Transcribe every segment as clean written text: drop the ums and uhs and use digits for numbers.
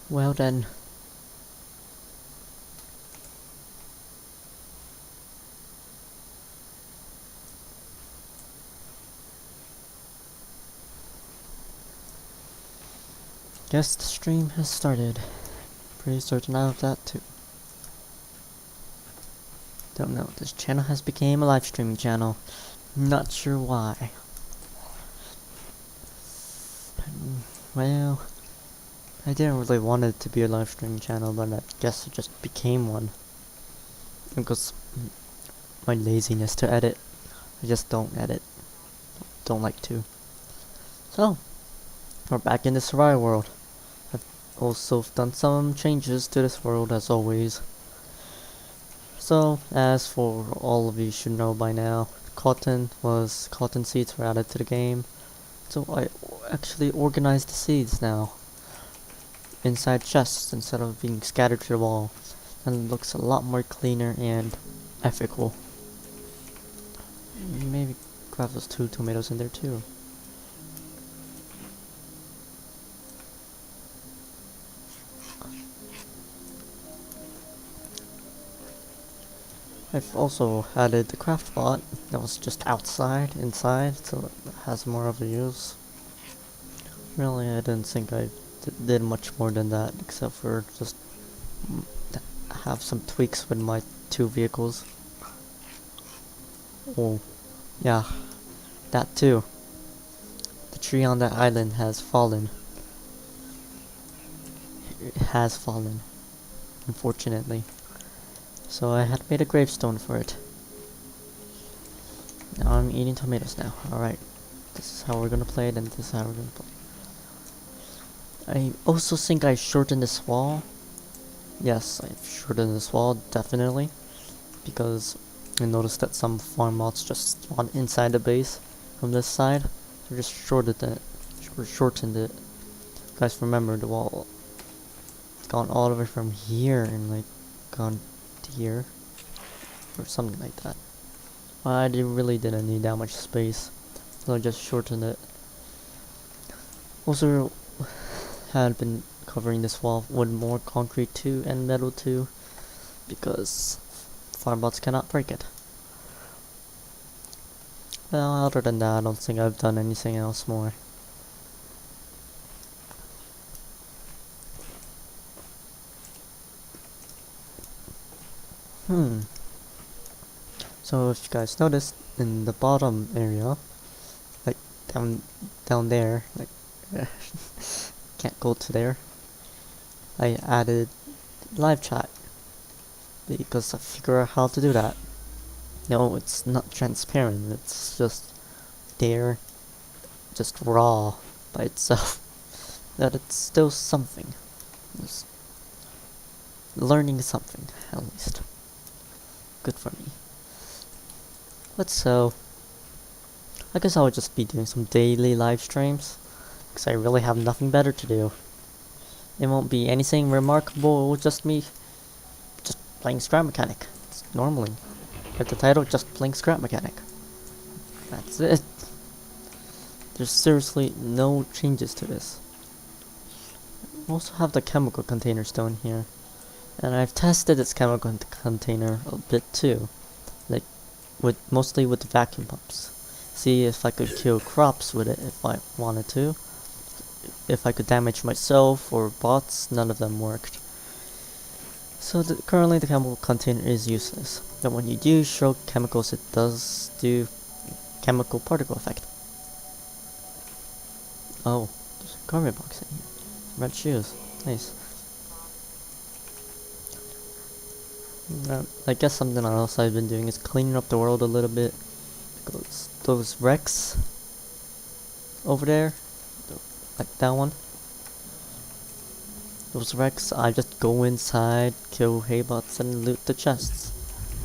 Well then. Guess the stream has started. Pretty certain of that too. Don't know, this channel has become a live streaming channel. Not sure why. Well, I didn't really want it to be a live streaming channel, but I guess it just became one. Because my laziness to edit. I just don't edit. Don't like to. So, we're back in the survival world. I've also done some changes to this world as always. So, as for all of you should know by now, cotton seeds were added to the game. So I actually organized the seeds now inside chests instead of being scattered to the wall, and it looks a lot more cleaner and ethical. Maybe grab those 2 tomatoes in there too. I've also added the craft bot that was just inside, so it has more of a use. Really, I didn't think I did much more than that, except for just have some tweaks with my 2 vehicles. Oh, yeah, that too. The tree on that island has fallen. It has fallen, unfortunately. So I had made a gravestone for it. Now I'm eating tomatoes now. Alright, this is how we're gonna play it, and this is how we're gonna play. I also think I shortened this wall. Yes, I've shortened this wall, definitely. Because I noticed that some farm mods just spawn inside the base from this side. So just shortened it. Guys, remember the wall. It's gone all the way from here and like gone to here. Or something like that. Well, I really didn't need that much space. So I just shortened it. Also, had been covering this wall with more concrete too and metal too, because farm bots cannot break it. Well, other than that, I don't think I've done anything else more. So if you guys noticed, in the bottom area, like down there, like can't go to there, I added live chat because I figured out how to do that. No, it's not transparent, it's just there, just raw by itself. That it's still something. It's learning something, at least. Good for me. But so, I guess I'll just be doing some daily live streams, because I really have nothing better to do. It won't be anything remarkable, it will just me just playing Scrap Mechanic. It's normally, at the title, just playing Scrap Mechanic. That's it. There's seriously no changes to this. I also have the chemical container stone here, and I've tested this chemical container a bit too, like mostly with the vacuum pumps. See if I could kill crops with it if I wanted to. If I could damage myself or bots, none of them worked. So currently the chemical container is useless, but when you do show chemicals, it does do chemical particle effect. Oh, there's a garbage box in here. Red shoes, nice. I guess something else I've been doing is cleaning up the world a little bit, because those wrecks over there, like that one, those wrecks, I just go inside, kill haybots, and loot the chests.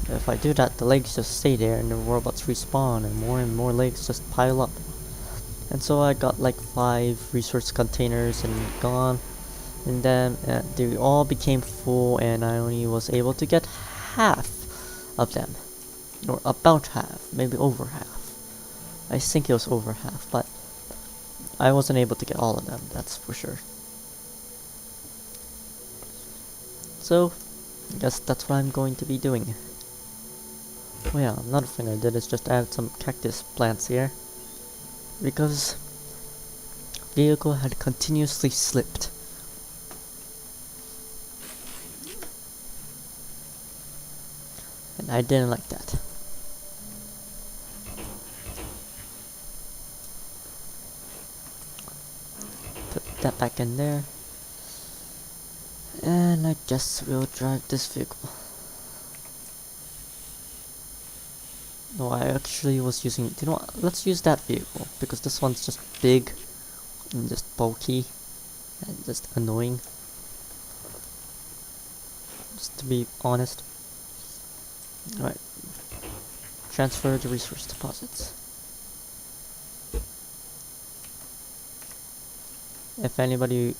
If I do that, the legs just stay there and the robots respawn and more legs just pile up. And so I got like 5 resource containers and gone, and then they all became full, and I only was able to get half of them, or about half, maybe over half. I think it was over half, but I wasn't able to get all of them, that's for sure. So, I guess that's what I'm going to be doing. Oh yeah, another thing I did is just add some cactus plants here. Because vehicle had continuously slipped. And I didn't like that. Put that back in there. And I guess we'll drive this vehicle. No, I actually was using, you know what, let's use that vehicle, because this one's just big, and just bulky, and just annoying. Just to be honest. Alright. Transfer the resource deposits. If anybody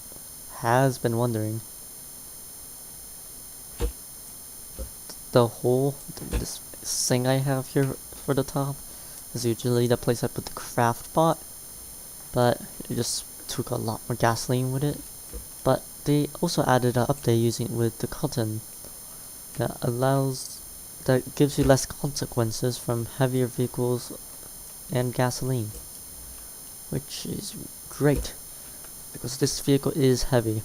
has been wondering, the hole, this thing I have here for the top, is usually the place I put the craft pot, but it just took a lot more gasoline with it. But they also added an update using it with the cotton that gives you less consequences from heavier vehicles and gasoline, which is great because this vehicle is heavy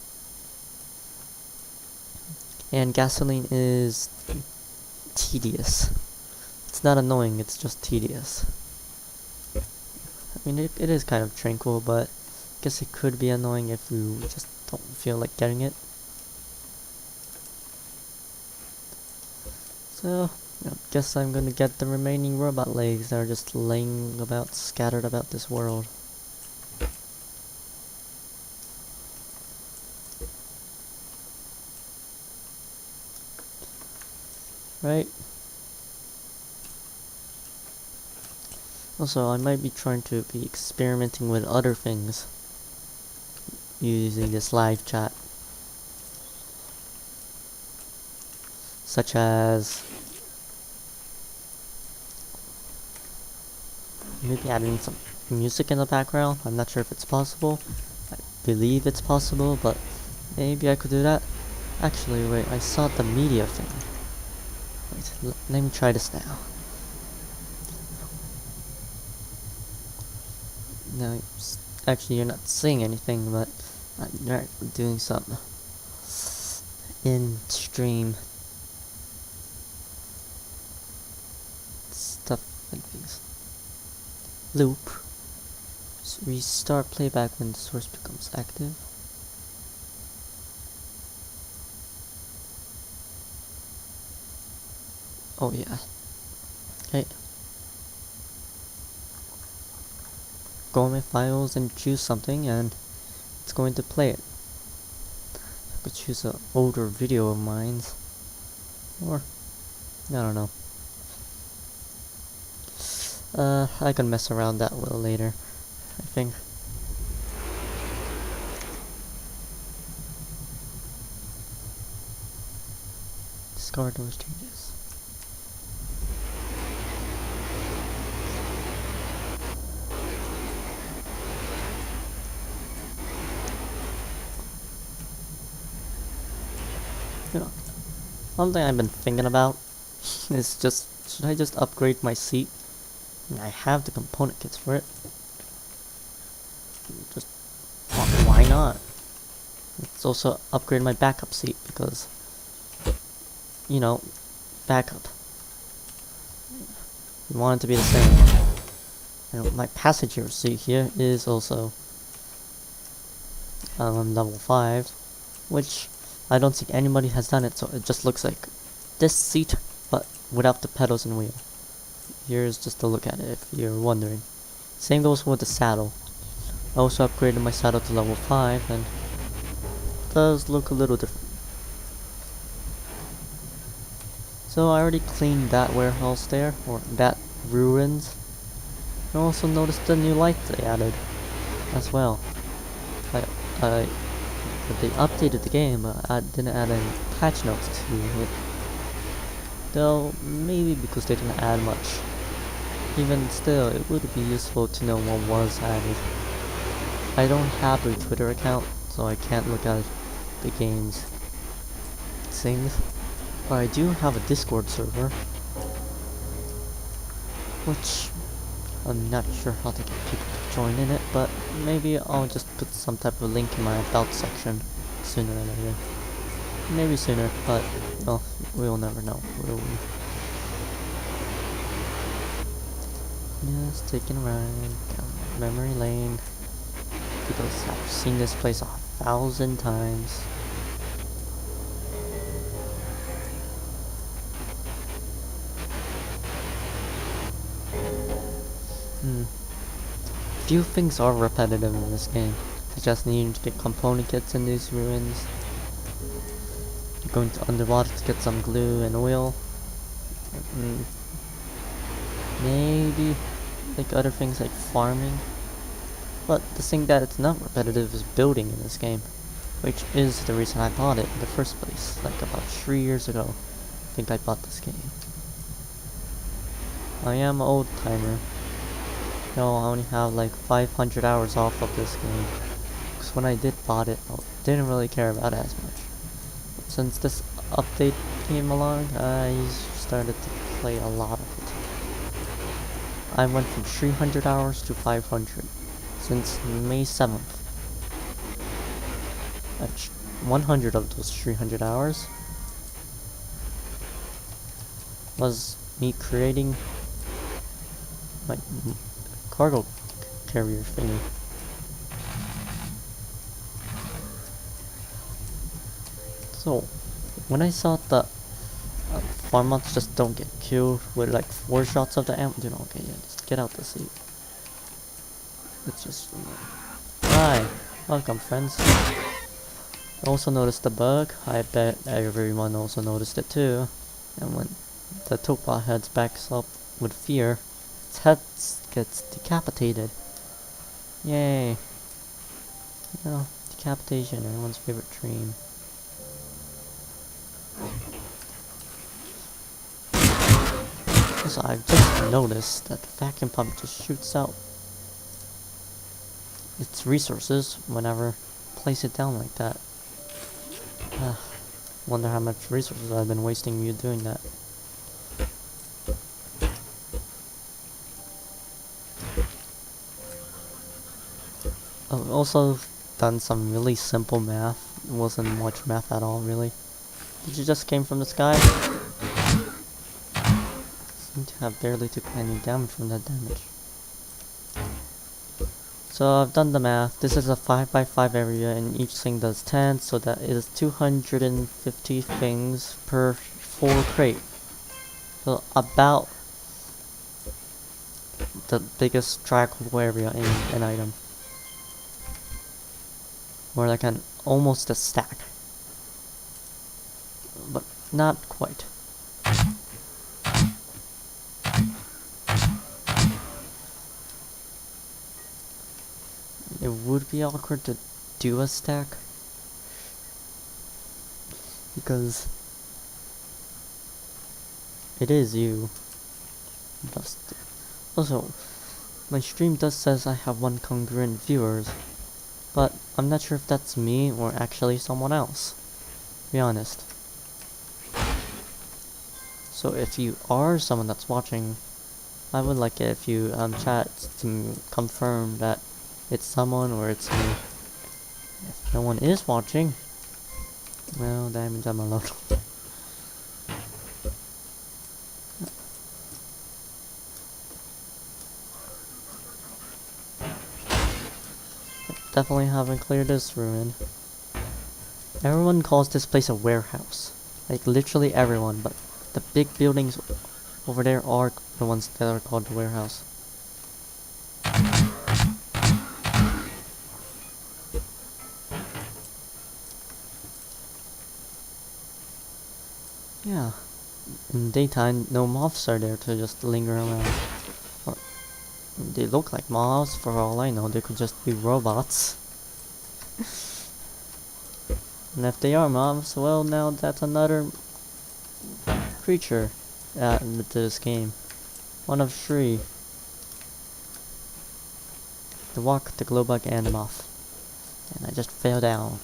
and gasoline is tedious. It's not annoying, it's just tedious. I mean, it is kind of tranquil, but I guess it could be annoying if you just don't feel like getting it. So, I guess I'm gonna get the remaining robot legs that are just laying about, scattered about this world. Right? Also, I might be trying to be experimenting with other things using this live chat. Such as maybe adding some music in the background. I'm not sure if it's possible. I believe it's possible, but maybe I could do that. Actually, wait, I saw the media thing. Wait, let me try this now. No, actually you're not saying anything, but you're doing some in-stream stuff like this. Loop. So restart playback when the source becomes active. Oh yeah. Okay. Go on my files and choose something and it's going to play it. I could choose an older video of mine. Or, I don't know. I can mess around that a little later, I think. Discard those changes. You know, one thing I've been thinking about is just, should I just upgrade my seat? I have the component kits for it. Just, why not? Let's also upgrade my backup seat because, you know, backup. We want it to be the same. And my passenger seat here is also level 5, which I don't think anybody has done it, so it just looks like this seat, but without the pedals and wheel. Here's just a look at it if you're wondering. Same goes with the saddle. I also upgraded my saddle to level 5 and it does look a little different. So I already cleaned that warehouse there, or that ruins. I also noticed the new lights they added as well. They updated the game, but I didn't add any patch notes to it. Though, maybe because they didn't add much. Even still, it would be useful to know what was added. I don't have a Twitter account, so I can't look at the game's things. But I do have a Discord server, which I'm not sure how to get people to join in it, but maybe I'll just put some type of link in my about section sooner or later. Maybe sooner, but well, we'll never know, will we? Just taking a ride down memory lane, because I've seen this place 1,000 times. Few things are repetitive in this game, such as needing to get component kits in these ruins, going to underwater to get some glue and oil, maybe like other things like farming. But the thing that it's not repetitive is building in this game, which is the reason I bought it in the first place, like about 3 years ago. I think I bought this game. I am an old timer. No, I only have like 500 hours off of this game, because when I did bought it, I didn't really care about it as much. But since this update came along, I started to play a lot of it. I went from 300 hours to 500 since May 7th. 100 of those 300 hours was me creating my cargo carrier thingy. So, when I saw that farm mods just don't get killed with like 4 shots of the ammo, you know, okay, yeah, just get out the seat. It's just... Hi! Welcome, friends. I also noticed the bug. I bet everyone also noticed it too. And when the Tokbot heads backs up with fear, its head gets decapitated. Yay! You know, decapitation, everyone's favorite dream. Also, I've just noticed that the vacuum pump just shoots out its resources whenever I place it down like that. Wonder how much resources I've been wasting you doing that. I've also done some really simple math. It wasn't much math at all, really. Did you just came from the sky? Seem to have barely took any damage from that damage. So I've done the math. This is a 5x5 area and each thing does 10, so that is 250 things per 4 crate. So about the biggest trackable area in an item. Or like almost a stack. But not quite. It would be awkward to do a stack, because it is you. Also, my stream does says I have 1 congruent viewers, but I'm not sure if that's me or actually someone else, to be honest. So if you are someone that's watching, I would like it if you chat to confirm that it's someone or it's me. If no one is watching, well, that means I'm alone. Definitely haven't cleared this ruin. Everyone calls this place a warehouse. Like literally everyone, but the big buildings over there are the ones that are called the warehouse. Yeah. In daytime, no moths are there to just linger around. Or they look like moths, for all I know. They could just be robots. And if they are moths, well, now that's another creature to this game. One of 3. The walk, the glowbug, and the moth. And I just fell down.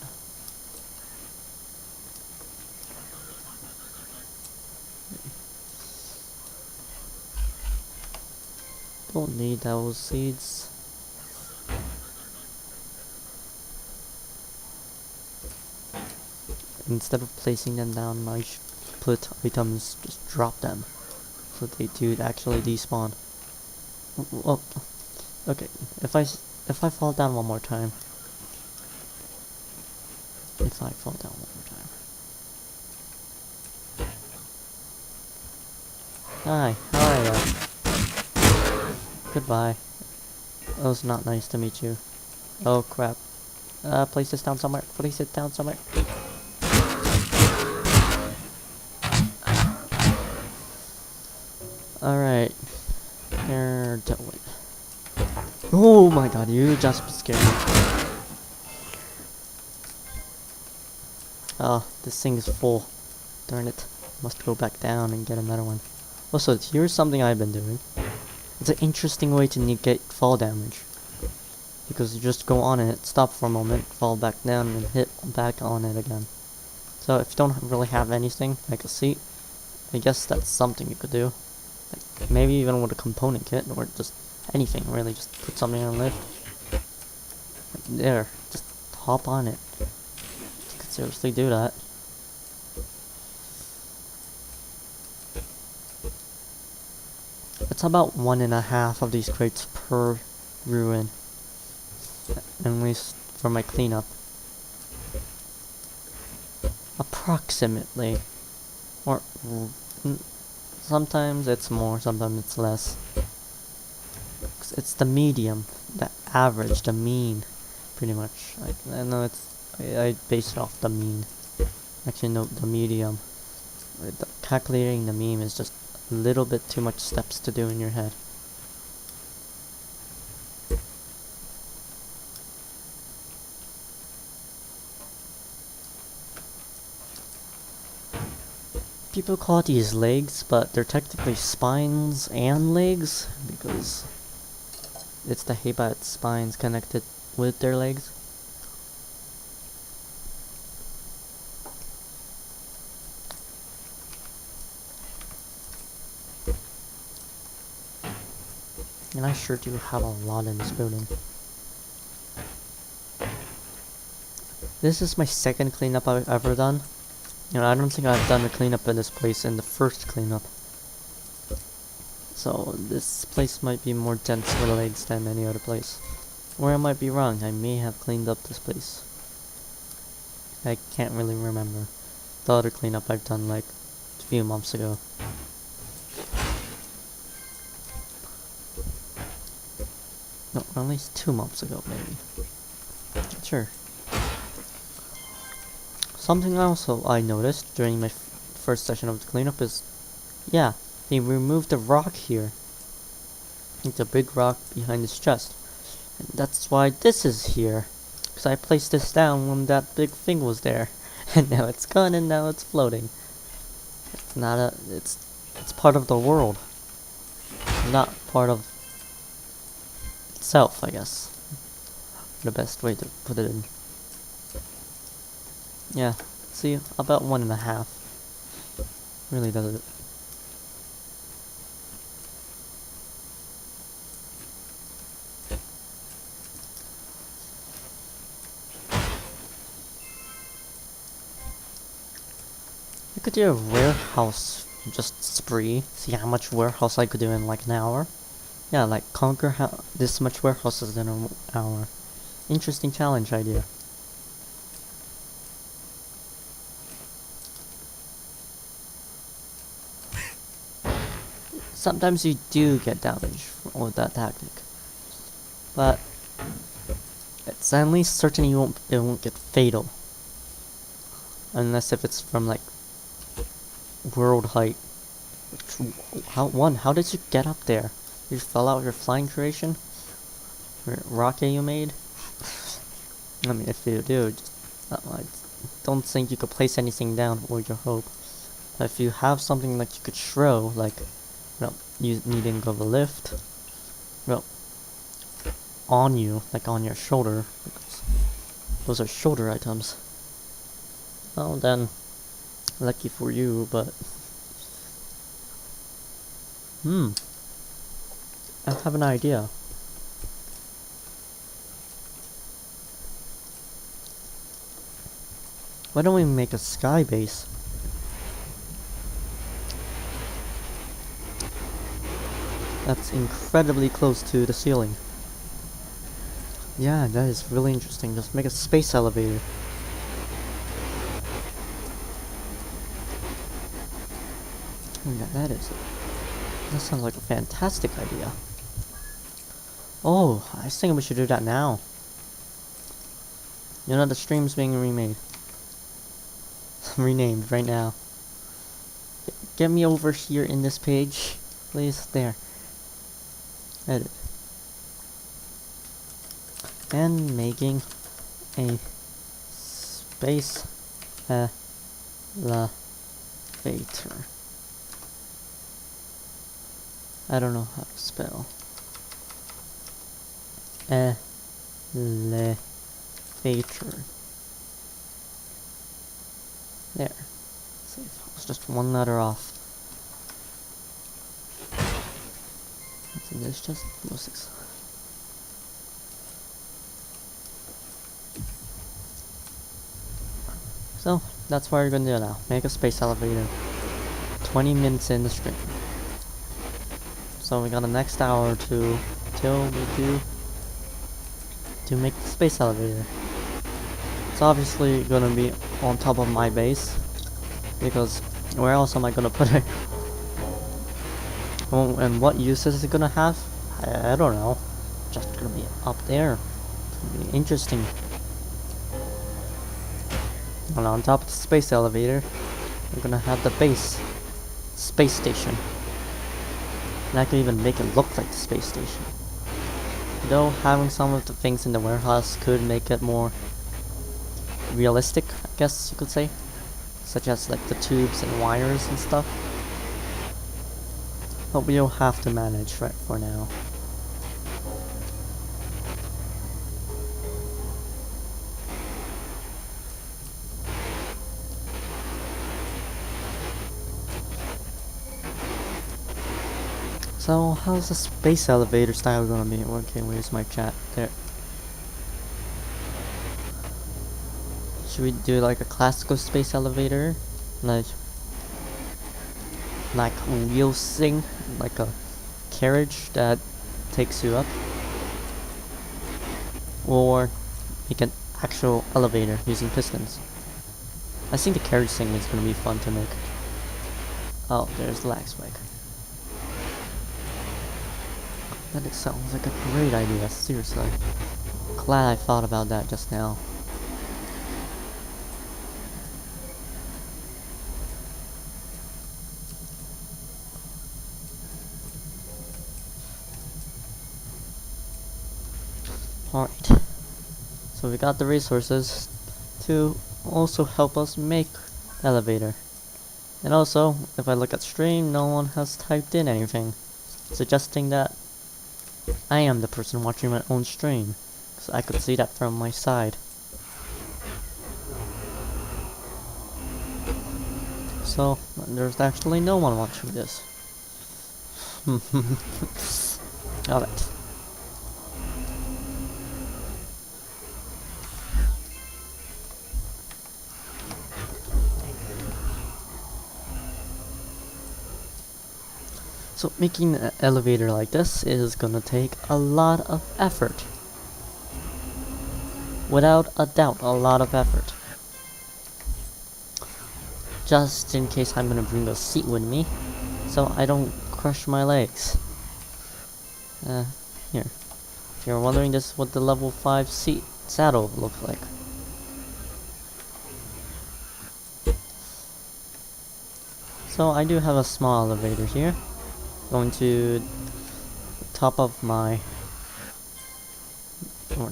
Don't need those seeds. Instead of placing them down, I should put items, just drop them. So they do actually despawn. Oh, okay. If I fall down one more time. If I fall down one more time. Hi, how are you? Goodbye. It was not nice to meet you. Oh crap. Place this down somewhere. Place it down somewhere. Alright. They're going. Oh my god, you just scared me. Oh, this thing is full. Darn it. Must go back down and get another one. Also, here's something I've been doing. It's an interesting way to negate fall damage. Because you just go on it, stop for a moment, fall back down, and hit back on it again. So if you don't really have anything, like a seat, I guess that's something you could do. Like maybe even with a component kit, or just anything really, just put something on lift. Like there, just hop on it. You could seriously do that. It's about 1.5 of these crates per ruin. At least for my cleanup. Approximately. Or sometimes it's more, sometimes it's less. It's the medium, the average, the mean, pretty much. I know I base it off the mean. Actually, no, the medium. Calculating the mean is just a little bit too much steps to do in your head. People call these legs, but they're technically spines and legs, because it's the Hebat spines connected with their legs. And I sure do have a lot in this building. This is my second cleanup I've ever done. You know, I don't think I've done a cleanup in this place in the first cleanup. So this place might be more dense with legs than any other place. Or I might be wrong, I may have cleaned up this place. I can't really remember. The other cleanup I've done like a few months ago. No, at least 2 months ago maybe. Sure. Something also I noticed during my first session of the cleanup is, yeah, they removed the rock here. It's a big rock behind this chest. And that's why this is here. Because I placed this down when that big thing was there. And now it's gone and now it's floating. It's not a, it's part of the world. Not part of itself, I guess. The best way to put it in. Yeah, see, about 1.5. Really does it. I could do a warehouse just spree. See how much warehouse I could do in like an hour. Yeah, like conquer this much warehouses in an hour. Interesting challenge idea. Sometimes you do get damage with that tactic, but it's at least certain it won't get fatal, unless if it's from like world height. How did you get up there? You fell out your flying creation? Your rocket you made? I mean, if you do, I don't think you could place anything down with your hope. But if you have something like you could throw, like, you needing of a lift, on you, like on your shoulder, because those are shoulder items. Well then, lucky for you, but I have an idea. Why don't we make a sky base? That's incredibly close to the ceiling. Yeah, that is really interesting. Just make a space elevator. Yeah, that is it. That sounds like a fantastic idea. Oh, I was thinking we should do that now. You know, the stream's being remade. Renamed right now. Get me over here in this page, please. There. Edit. And making a space elevator. I don't know how to spell elevator. There. See if I was just one letter off. And there's just no 6. So that's what we're gonna do now. Make a space elevator. 20 minutes in the stream. So we got the next hour or two till we do to make the space elevator. It's obviously gonna be on top of my base, because where else am I gonna put it? Oh, and what uses is it gonna have? I don't know. Just gonna be up there. It's gonna be interesting. And on top of the space elevator, we're gonna have the base space station. And I can even make it look like the space station. Though having some of the things in the warehouse could make it more realistic, I guess you could say. Such as like the tubes and wires and stuff. But we'll have to manage right for now. So, how's the space elevator style gonna be? Okay, where's my chat? There. Should we do like a classical space elevator? Like wheels thing? Like a carriage that takes you up? Or make an actual elevator using pistons? I think the carriage thing is gonna be fun to make. Oh, there's the lag spike. That sounds like a great idea, seriously. Glad I thought about that just now. Alright. So we got the resources to also help us make the elevator. And also, if I look at stream, no one has typed in anything, suggesting that I am the person watching my own stream, because I could see that from my side. So, there's actually no one watching this. Alright. So making an elevator like this is gonna take a lot of effort. Without a doubt, a lot of effort. Just in case I'm gonna bring a seat with me, so I don't crush my legs. Here. If you're wondering, this is what the level 5 seat saddle looks like. So I do have a small elevator here. Going to the top of my, or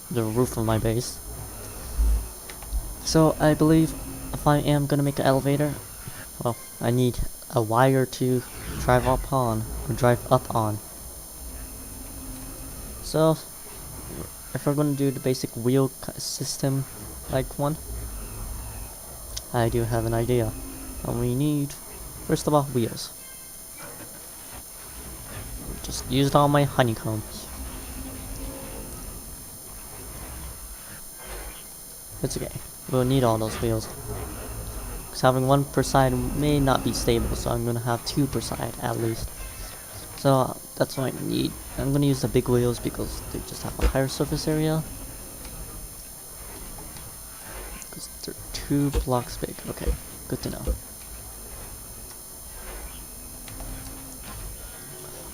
the roof of my base. So I believe if I am gonna make an elevator, well, I need a wire to drive up on, or drive up on. So if we're gonna do the basic wheel system like one, I do have an idea. And we need, first of all, wheels. Just Used all my honeycombs. It's okay. We'll need all those wheels. Because having one per side may not be stable, so I'm gonna have two per side at least. So that's what I need. I'm gonna use the big wheels because they just have a higher surface area. Because they're 2 blocks big. Okay, good to know.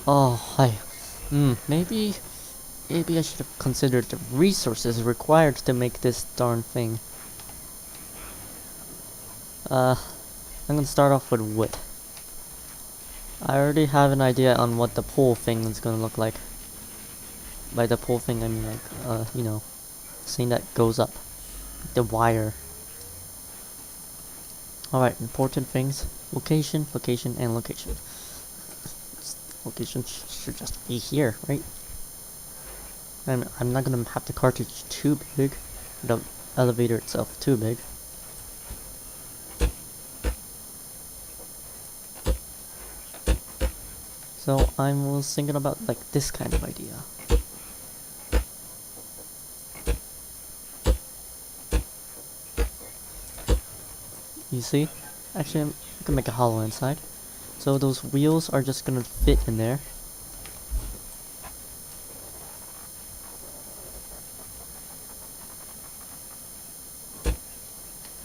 Oh, hi. Maybe I should have considered the resources required to make this darn thing. I'm gonna start off with wood. I already have an idea on what the pole thing is gonna look like. By the pole thing, I mean like, you know, thing that goes up. The wire. Alright, important things. Location, location, and location. Location should just be here, right? I'm not gonna have the cartridge too big. The elevator itself too big. So I was thinking about like this kind of idea. You see? Actually, I can make a hollow inside. So those wheels are just gonna fit in there.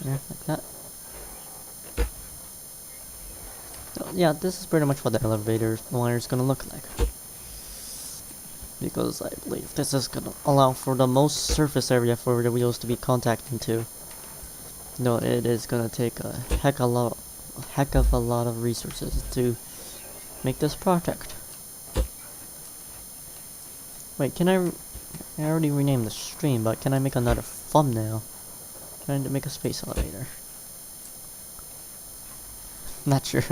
Yeah, like that. So, yeah, this is pretty much what the elevator wire is gonna look like. Because I believe this is gonna allow for the most surface area for the wheels to be contacting to. No, it is gonna take a heck of a lot of resources to make this project. Wait, I already renamed the stream, but can I make another thumbnail? Trying to make a space elevator. Not sure.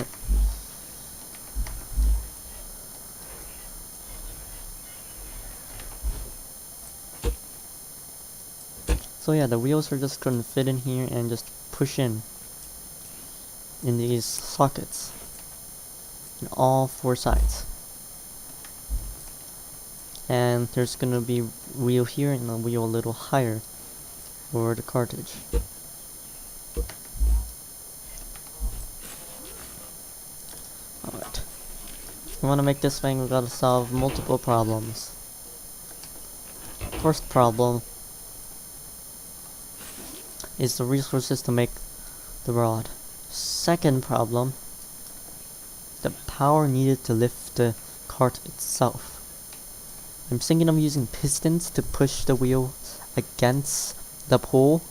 So yeah, the wheels are just gonna fit in here and just push in these sockets in all 4 sides. And there's gonna be wheel here and a wheel a little higher for the cartridge. Alright. If we wanna make this thing, we gotta solve multiple problems. First problem is the resources to make the rod. Second problem, the power needed to lift the cart itself. I'm thinking of using pistons to push the wheel against the pole,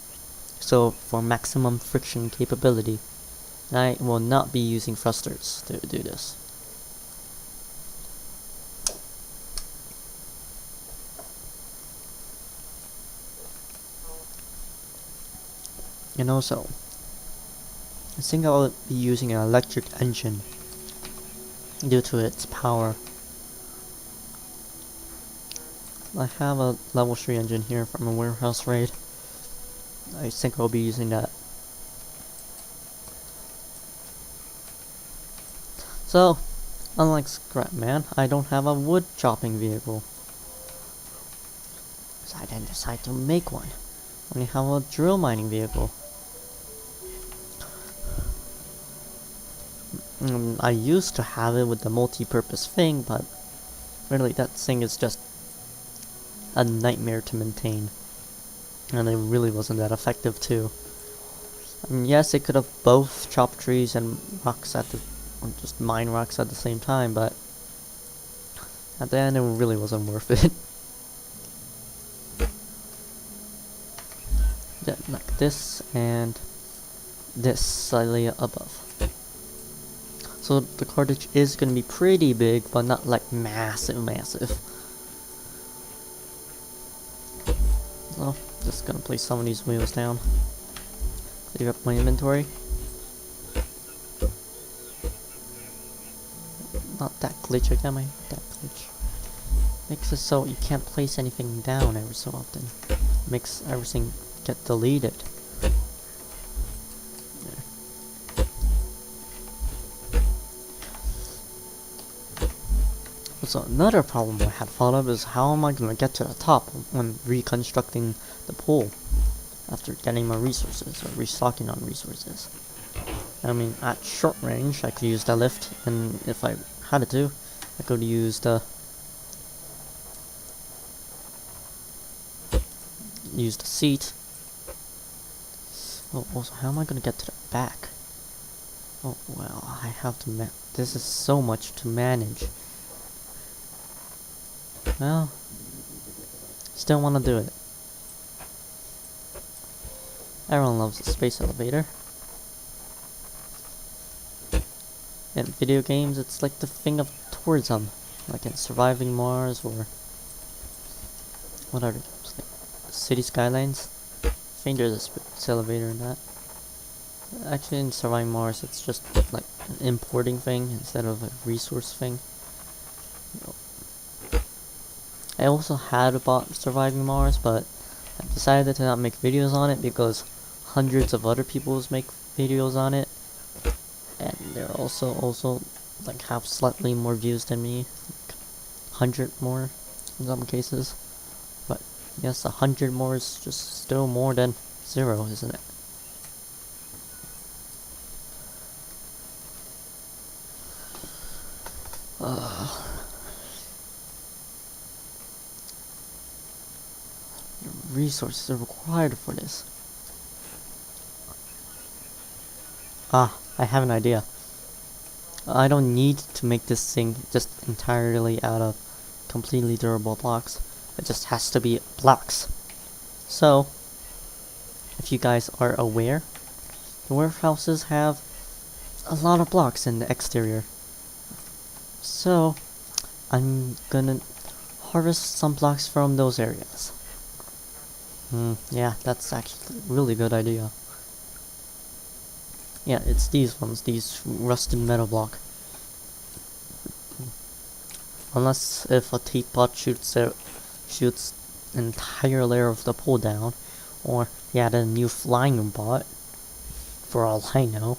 so for maximum friction capability. I will not be using thrusters to do this. And also, I think I will be using an electric engine due to its power. I have a level 3 engine here from a warehouse raid. I think I'll be using that. So, unlike Scrapman, I don't have a wood chopping vehicle. So I didn't decide to make one. I only have a drill mining vehicle. I used to have it with the multi-purpose thing, but really that thing is just a nightmare to maintain. And it really wasn't that effective too. I mean, yes, it could have both chopped trees and rocks or just mine rocks at the same time, but at the end it really wasn't worth it. Yeah, like this and this slightly above. So the cartridge is gonna be pretty big, but not like massive. So, just gonna place some of these wheels down. Clear up my inventory. Not that glitch again, that glitch. Makes it so you can't place anything down every so often. Makes everything get deleted. So another problem I had thought of is how am I gonna get to the top when reconstructing the pool after getting my resources or restocking on resources. I mean, at short range, I could use the lift, and if I had to, I could use the seat. Oh, also, how am I gonna get to the back? Oh, well, I have to this is so much to manage. Well, still wanna do it. Everyone loves the space elevator. In video games, it's like the thing of tourism, like in Surviving Mars or what are games like City Skylines. I think there's a space elevator in that. Actually, in Surviving Mars, it's just like an importing thing instead of a resource thing. I also had bought Surviving Mars, but I decided to not make videos on it because hundreds of other people make videos on it, and they're also like have slightly more views than me, like 100 more in some cases. But yes, 100 more is just still more than 0, isn't it? Resources are required for this. I have an idea. I don't need to make this thing just entirely out of completely durable blocks. It just has to be blocks. So, if you guys are aware, the warehouses have a lot of blocks in the exterior. So, I'm gonna harvest some blocks from those areas. Yeah, that's actually a really good idea. Yeah, it's these ones, these rusted metal block. Unless if a teapot shoots an entire layer of the pool down, or he added a new flying bot, for all I know.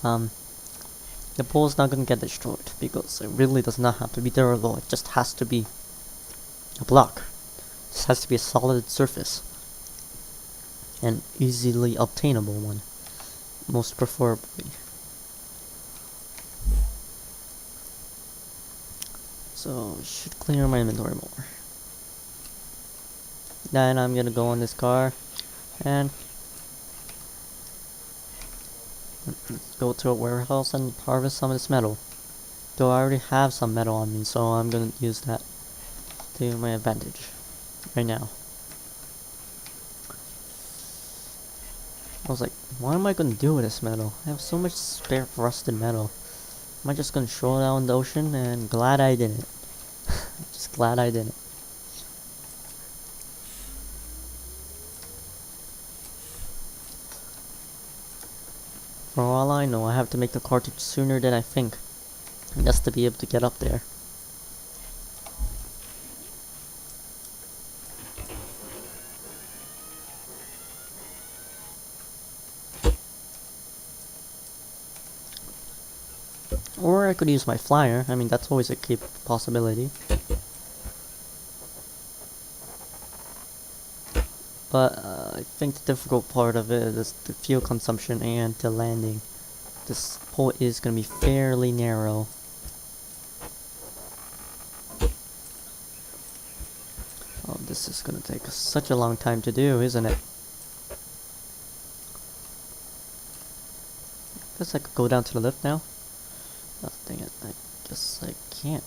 The pool is not gonna get destroyed because it really does not have to be durable. It just has to be a block. It just has to be a solid surface. An easily obtainable one, most preferably. So, should clear my inventory more. Then I'm gonna go on this car and go to a warehouse and harvest some of this metal. Though I already have some metal on me, so I'm gonna use that to my advantage right now. I was like, what am I gonna do with this metal? I have so much spare rusted metal. Am I just gonna throw it out in the ocean? And glad I didn't. Just glad I didn't. For all I know, I have to make the cartridge sooner than I think, just to be able to get up there. Or I could use my flyer. I mean, that's always a possibility. But I think the difficult part of it is the fuel consumption and the landing. This pole is going to be fairly narrow. Oh, this is going to take such a long time to do, isn't it? Guess I could go down to the lift now. Oh, dang it, I guess I can't.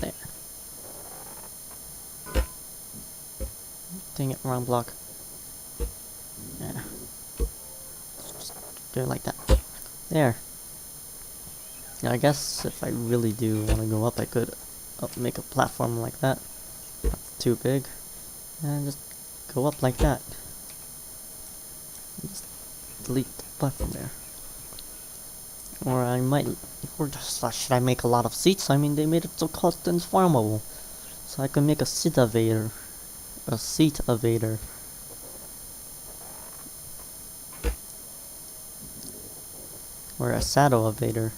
There. Dang it, wrong block. Yeah. Just do it like that. There. Yeah, I guess if I really do want to go up, I could make a platform like that. Not too big. And just go up like that. Just delete the platform there. Or I might, or just should I make a lot of seats? I mean, they made it so customizable. So I can make a seat elevator. A seat elevator. or a saddle elevator.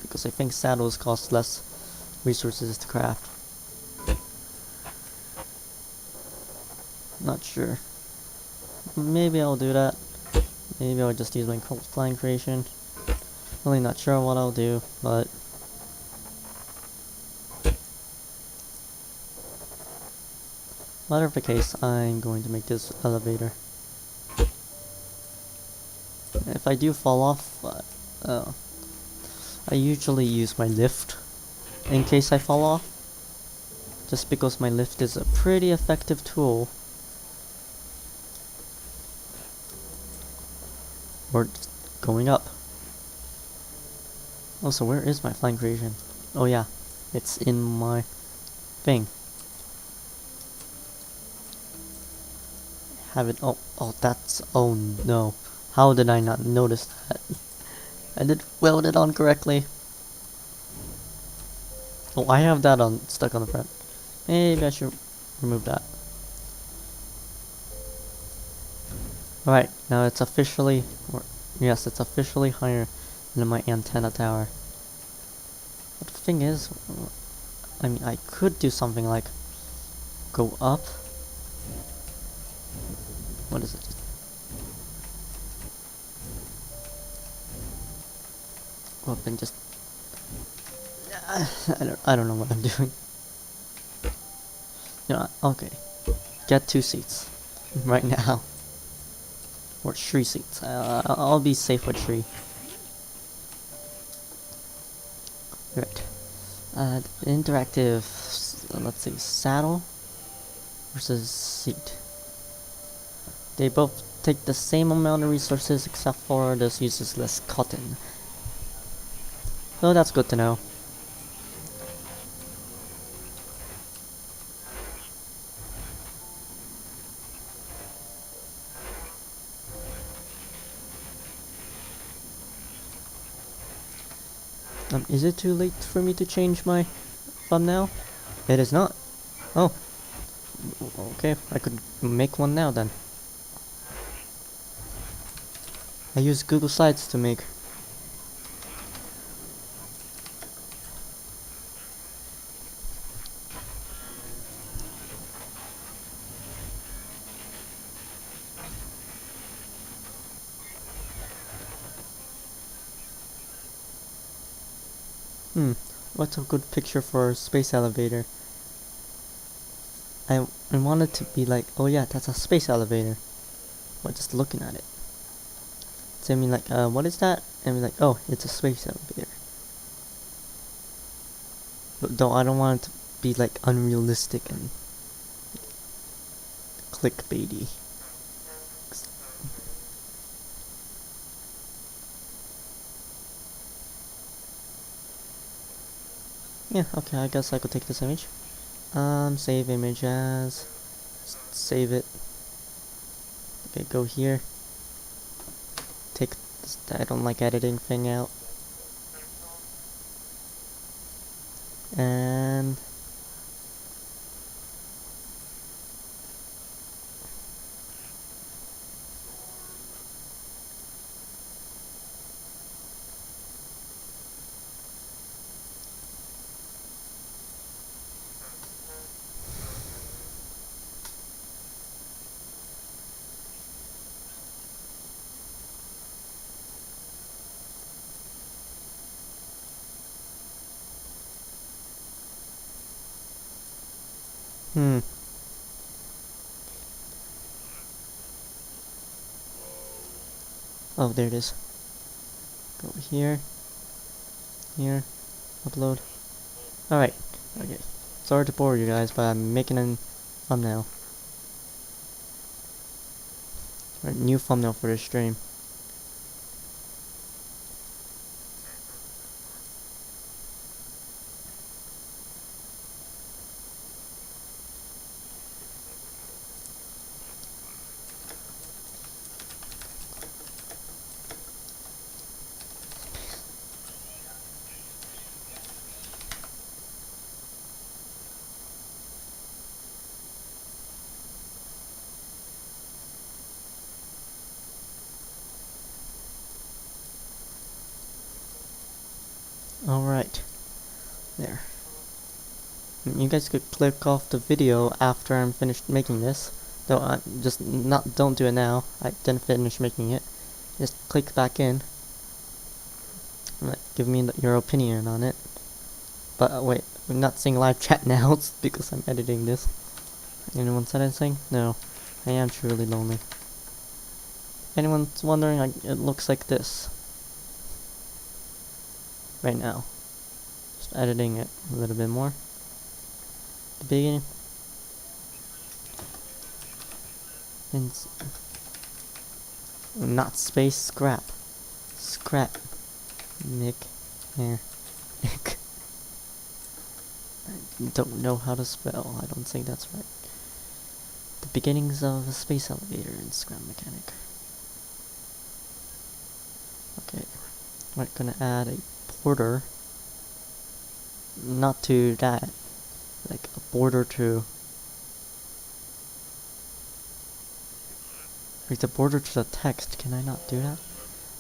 Because I think saddles cost less resources to craft. Not sure. Maybe I'll do that. Maybe I'll just use my flying creation. Really not sure what I'll do, but whatever the case, I'm going to make this elevator. If I do fall off, I usually use my lift in case I fall off, just because my lift is a pretty effective tool. Or just going up. Also, where is my flying creation? Oh yeah, it's in my thing. Have it. Oh, that's. Oh no. How did I not notice that? I did weld it on correctly. Oh, I have that on stuck on the front. Maybe I should remove that. Alright, now it's officially. Yes, it's officially higher than my antenna tower. But the thing is, I mean, I could do something like go up. What is it? Go up and just. I don't know what I'm doing. You know, okay. Get 2 seats right now, or 3 seats. I'll be safe with 3. Right. Interactive. Let's see. Saddle versus seat. They both take the same amount of resources, except for this uses less cotton. So that's good to know. Is it too late for me to change my thumbnail? It is not. Oh. Okay, I could make one now then. I use Google Slides to make. What's a good picture for a space elevator? I want it to be like, oh yeah, that's a space elevator. But just looking at it. So I mean like, what is that? And be like, oh, it's a space elevator. But though I don't want it to be like unrealistic and clickbaity. Yeah, okay, I guess I could take this image. Save image as. Save it. Okay, go here. Take this, I don't like editing thing out. And oh, there it is. Go here. Here. Upload. Alright. Okay. Sorry to bore you guys, but I'm making a thumbnail. Right, new thumbnail for the stream. Alright. There. You guys could click off the video after I'm finished making this. Though don't do it now. I didn't finish making it. Just click back in. Give me your opinion on it. But wait, I'm not seeing live chat now because I'm editing this. Anyone said anything? No. I am truly lonely. Anyone's wondering, it looks like this. Right now. Just editing it a little bit more. The beginning. And not space, scrap. Scrap. Nick. Here. Nick. I don't know how to spell. I don't think that's right. The beginnings of a space elevator in scrap mechanic. Okay. We're gonna add a border. Not to that. Like a border to... Like the border to the text. Can I not do that?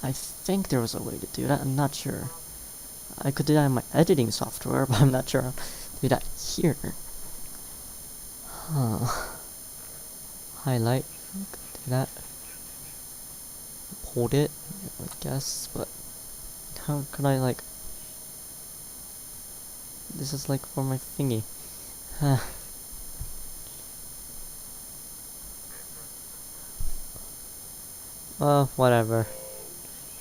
I think there was a way to do that. I'm not sure. I could do that in my editing software, but I'm not sure how to do that here. Huh. Highlight. Do that. Hold it, I guess, but how could I, like... This is like for my thingy. Well, whatever.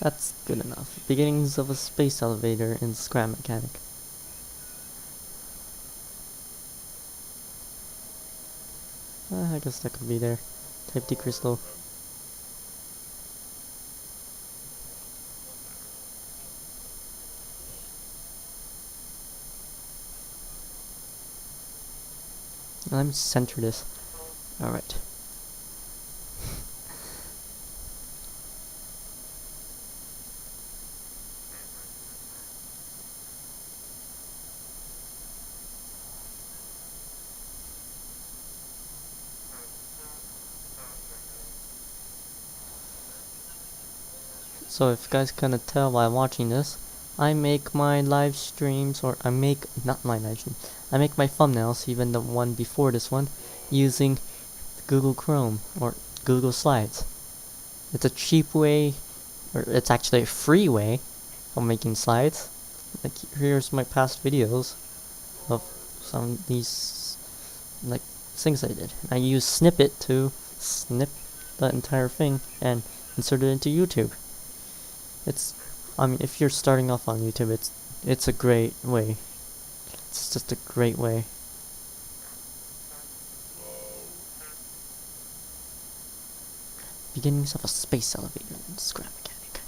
That's good enough. Beginnings of a space elevator in scrap mechanic. I guess that could be there. Type decrease low. Let me center this. Alright. So if you guys couldn't tell while watching this, I make my live streams, or not my live streams, I make my thumbnails, even the one before this one, using Google Chrome, or Google Slides. It's a cheap way, or it's actually a free way of making slides. Like, here's my past videos of some of these, like, things I did. I use Snippet to snip the entire thing and insert it into YouTube. I mean, if you're starting off on YouTube, it's a great way. It's just a great way. Beginnings of a space elevator in scrap mechanic.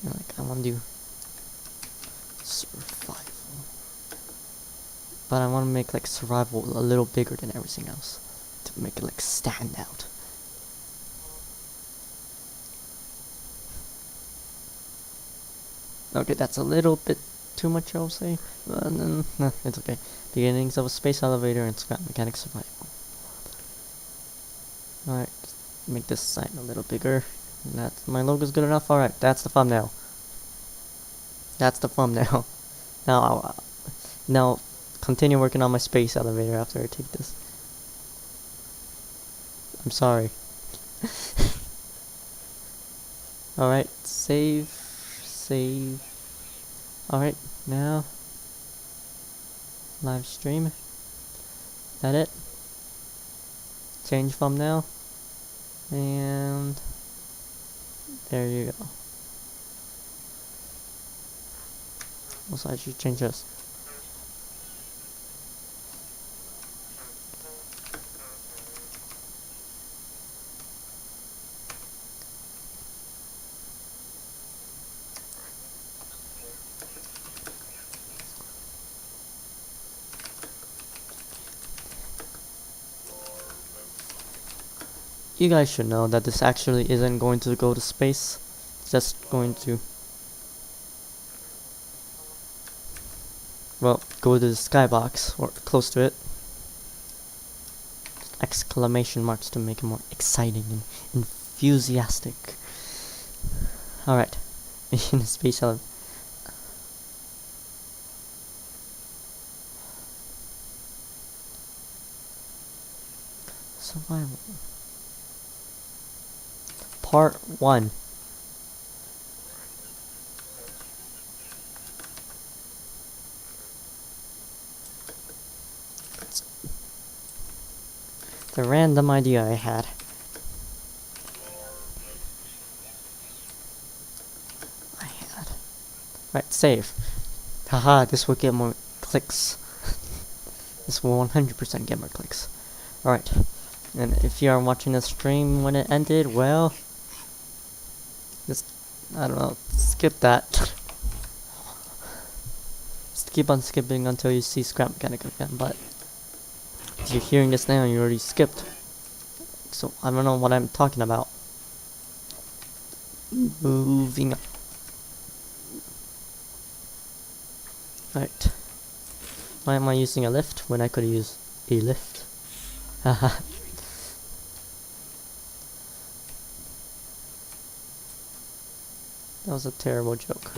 And like, I want to do survival. But I want to make like survival a little bigger than everything else to make it like stand out. Okay, that's a little bit too much, I'll say. But no, it's okay. Beginnings of a space elevator and scrap mechanic survival. Alright, make this sign a little bigger. My logo's good enough. Alright, that's the thumbnail. That's the thumbnail. Now continue working on my space elevator after I take this. I'm sorry. Alright, save. Alright, now live stream. Edit. Change thumbnail. And there you go. Also, I should change this. You guys should know that this actually isn't going to go to space. It's just going to, well, go to the skybox, or close to it. exclamation marks to make it more exciting and enthusiastic. Alright. Mission space elevator. Survival. Part 1. The random idea I had. Right, save. Haha, this will get more clicks. This will 100% get more clicks. Alright. And if you are watching the stream when it ended, well, just, I don't know, skip that. Just keep on skipping until you see scrap mechanic again, but if you're hearing this now, you already skipped. So, I don't know what I'm talking about. Moving on. Right. Why am I using a lift when I could use a lift? Haha. That was a terrible joke.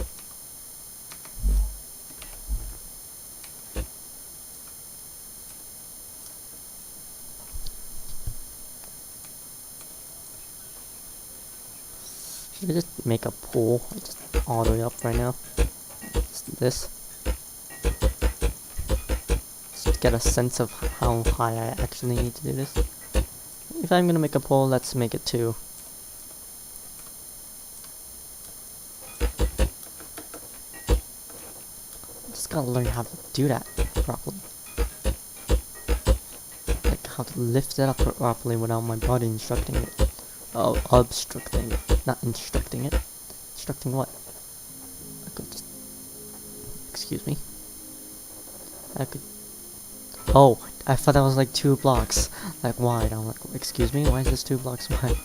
Should I just make a pool? Just all the way up right now. Just this. Just to get a sense of how high I actually need to do this. If I'm gonna make a pool, let's make it 2. Just gotta learn how to do that properly. Like how to lift it up properly without my body instructing it. Oh, obstructing it. Not instructing it. Instructing what? I could just... Excuse me? I could... Oh, I thought that was like 2 blocks. Like wide. I'm like, excuse me? Why is this 2 blocks wide?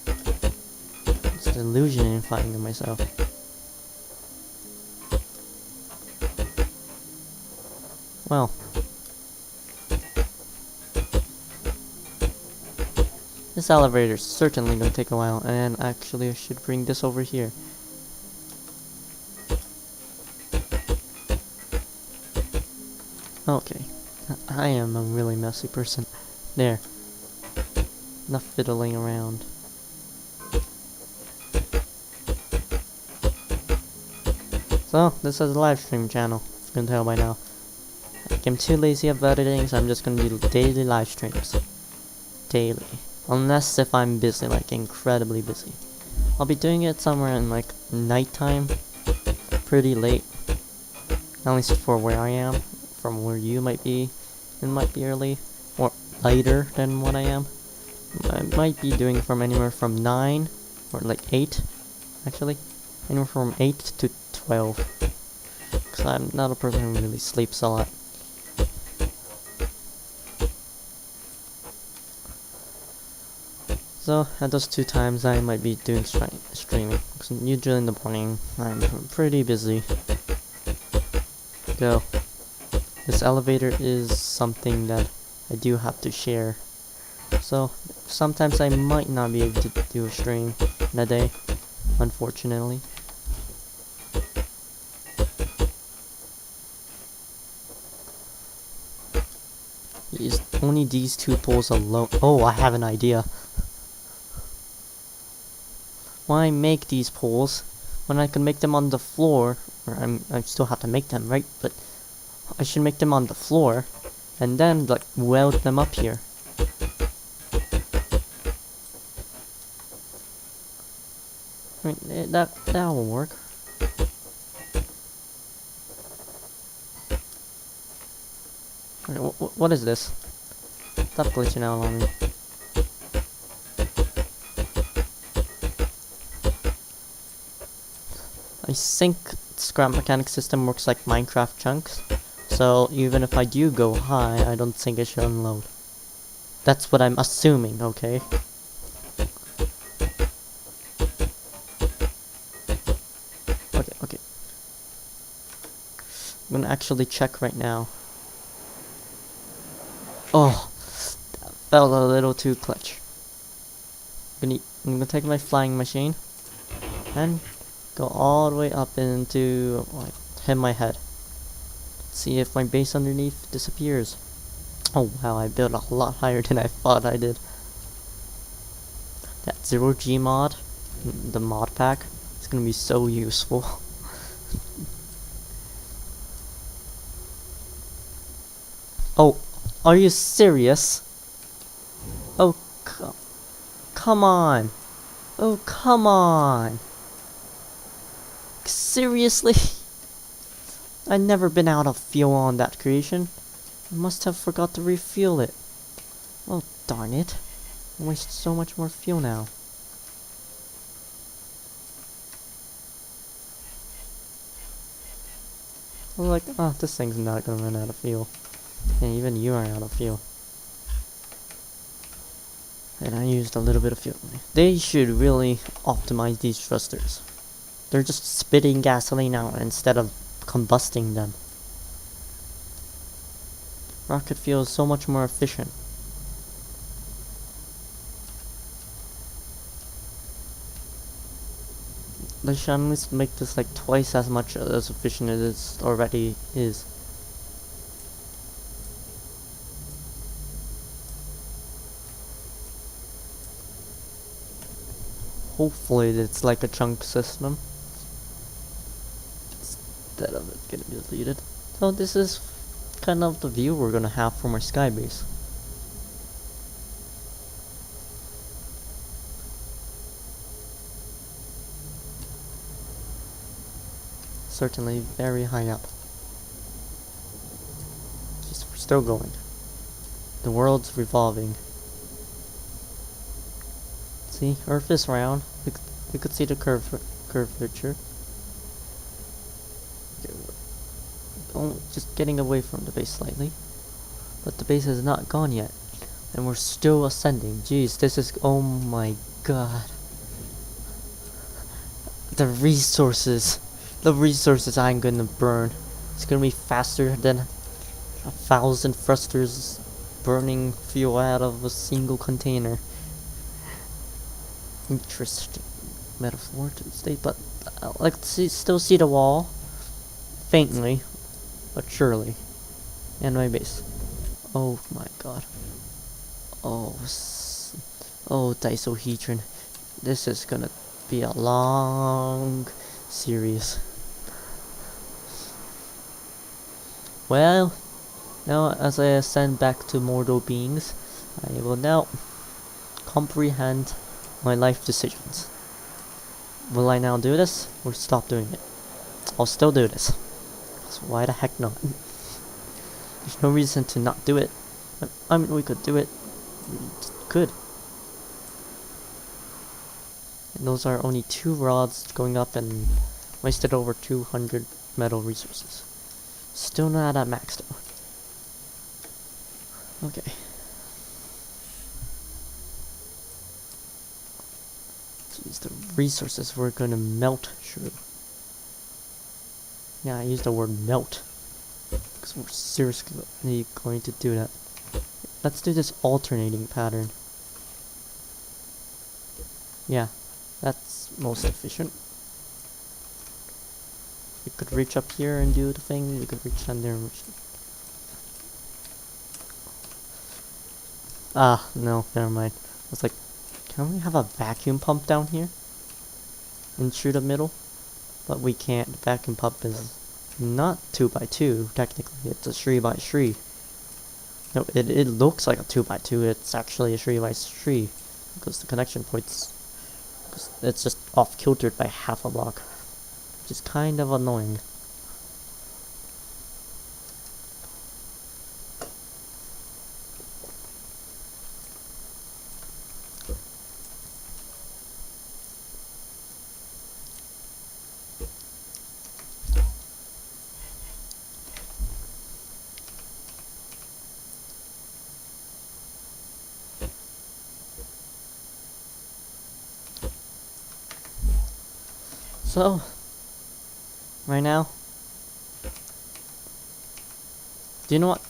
It's an illusionifying of myself. Well. This elevator is certainly gonna take a while, and actually I should bring this over here. Okay. I am a really messy person. There. Enough fiddling around. So, this is a live stream channel, if you can tell by now. I'm too lazy about editing, so I'm just gonna do daily live streams. Daily. Unless if I'm busy, like incredibly busy. I'll be doing it somewhere in like nighttime. Pretty late. At least for where I am. From where you might be. It might be early. Or later than what I am. I might be doing from anywhere from 9. Or like 8. Actually. Anywhere from 8 to 12. Because I'm not a person who really sleeps a lot. So, at those 2 times I might be doing streaming. Usually in the morning, I'm pretty busy. Go. This elevator is something that I do have to share. So, sometimes I might not be able to do a stream in a day, unfortunately. Is only these 2 poles alone. Oh, I have an idea. Why make these poles when I can make them on the floor? Or I still have to make them, right? But I should make them on the floor and then like weld them up here. I mean, that will work. Okay, what is this? Stop glitching out on me. I think scrap mechanic system works like Minecraft chunks, so even if I do go high, I don't think it should unload. That's what I'm assuming, okay? Okay. I'm gonna actually check right now. Oh, felt a little too clutch. I'm gonna take my flying machine and go all the way up into, like, hit my head. See if my base underneath disappears. Oh wow, I built a lot higher than I thought I did. That 0G mod, the mod pack, is gonna be so useful. Oh, are you serious? Oh, come on. Oh, come on. Seriously? I've never been out of fuel on that creation. I must have forgot to refuel it. Oh, darn it. I waste so much more fuel now. I was like, oh, this thing's not gonna run out of fuel. And even you are out of fuel. And I used a little bit of fuel. They should really optimize these thrusters. They're just spitting gasoline out instead of combusting them. Rocket fuel is so much more efficient. They should at least make this like twice as much as efficient as it already is. Hopefully it's like a chunk system instead of it getting deleted. So this is kind of the view we're gonna have from our sky base. Certainly very high up. Just, we're still going. The world's revolving. See, Earth is round. We could see the curvature. Oh, just getting away from the base slightly. But the base is not gone yet. And we're still ascending. Jeez, this is... oh my god. The resources I'm gonna burn. It's gonna be faster than 1,000 thrusters burning fuel out of a single container. Interesting metaphor to state, but I still see the wall. Faintly, but surely. And my base. Oh my god. Oh, disohedron. This is gonna be a long series. Well, now as I ascend back to mortal beings, I will now comprehend my life decisions. Will I now do this, or stop doing it? I'll still do this. So why the heck not? There's no reason to not do it. I mean, we could do it. We could. And those are only 2 rods going up and wasted over 200 metal resources. Still not at max though. Okay. Jeez, the resources were gonna melt, sure. Yeah, I used the word melt. Because we're seriously going to do that. Let's do this alternating pattern. Yeah, that's most efficient. We could reach up here and do the thing, we could reach down there and reach... ah, no, never mind. I was like, can we have a vacuum pump down here? And through the middle? But we can't. The vacuum pump is not 2x2, technically, it's a 3x3. No, it looks like a 2x2, it's actually a 3x3. Because the connection points... it's just off-kiltered by half a block. Which is kind of annoying. So, right now, do you know what?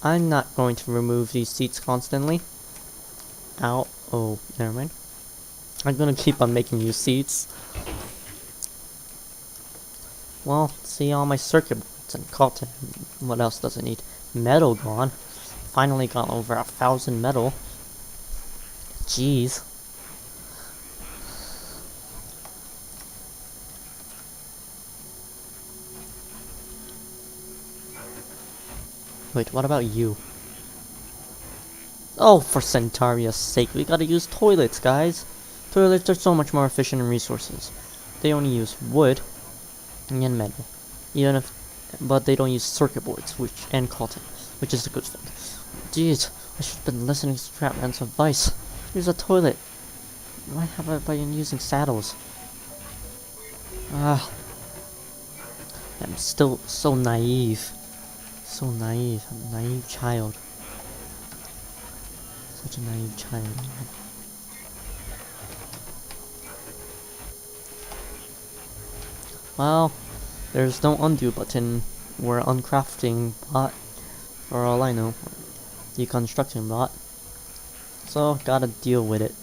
I'm not going to remove these seats constantly. out. Oh, never mind. I'm gonna keep on making you seats. Well, see all my circuit boards and cotton. What else does it need? Metal gone. Finally got over 1,000 metal. Jeez. Wait, what about you? Oh, for Centaria's sake, we gotta use toilets, guys. Toilets are so much more efficient in resources. They only use wood and metal. But they don't use circuit boards, and cotton, which is a good thing. Jeez, I should have been listening to Stratman's advice. Use a toilet. Why have I been using saddles? Ah, I'm still so naive. So naive. I'm a naive child. Such a naive child. Well, there's no undo button. We're uncrafting bot, for all I know. Deconstruction bot. So, gotta deal with it.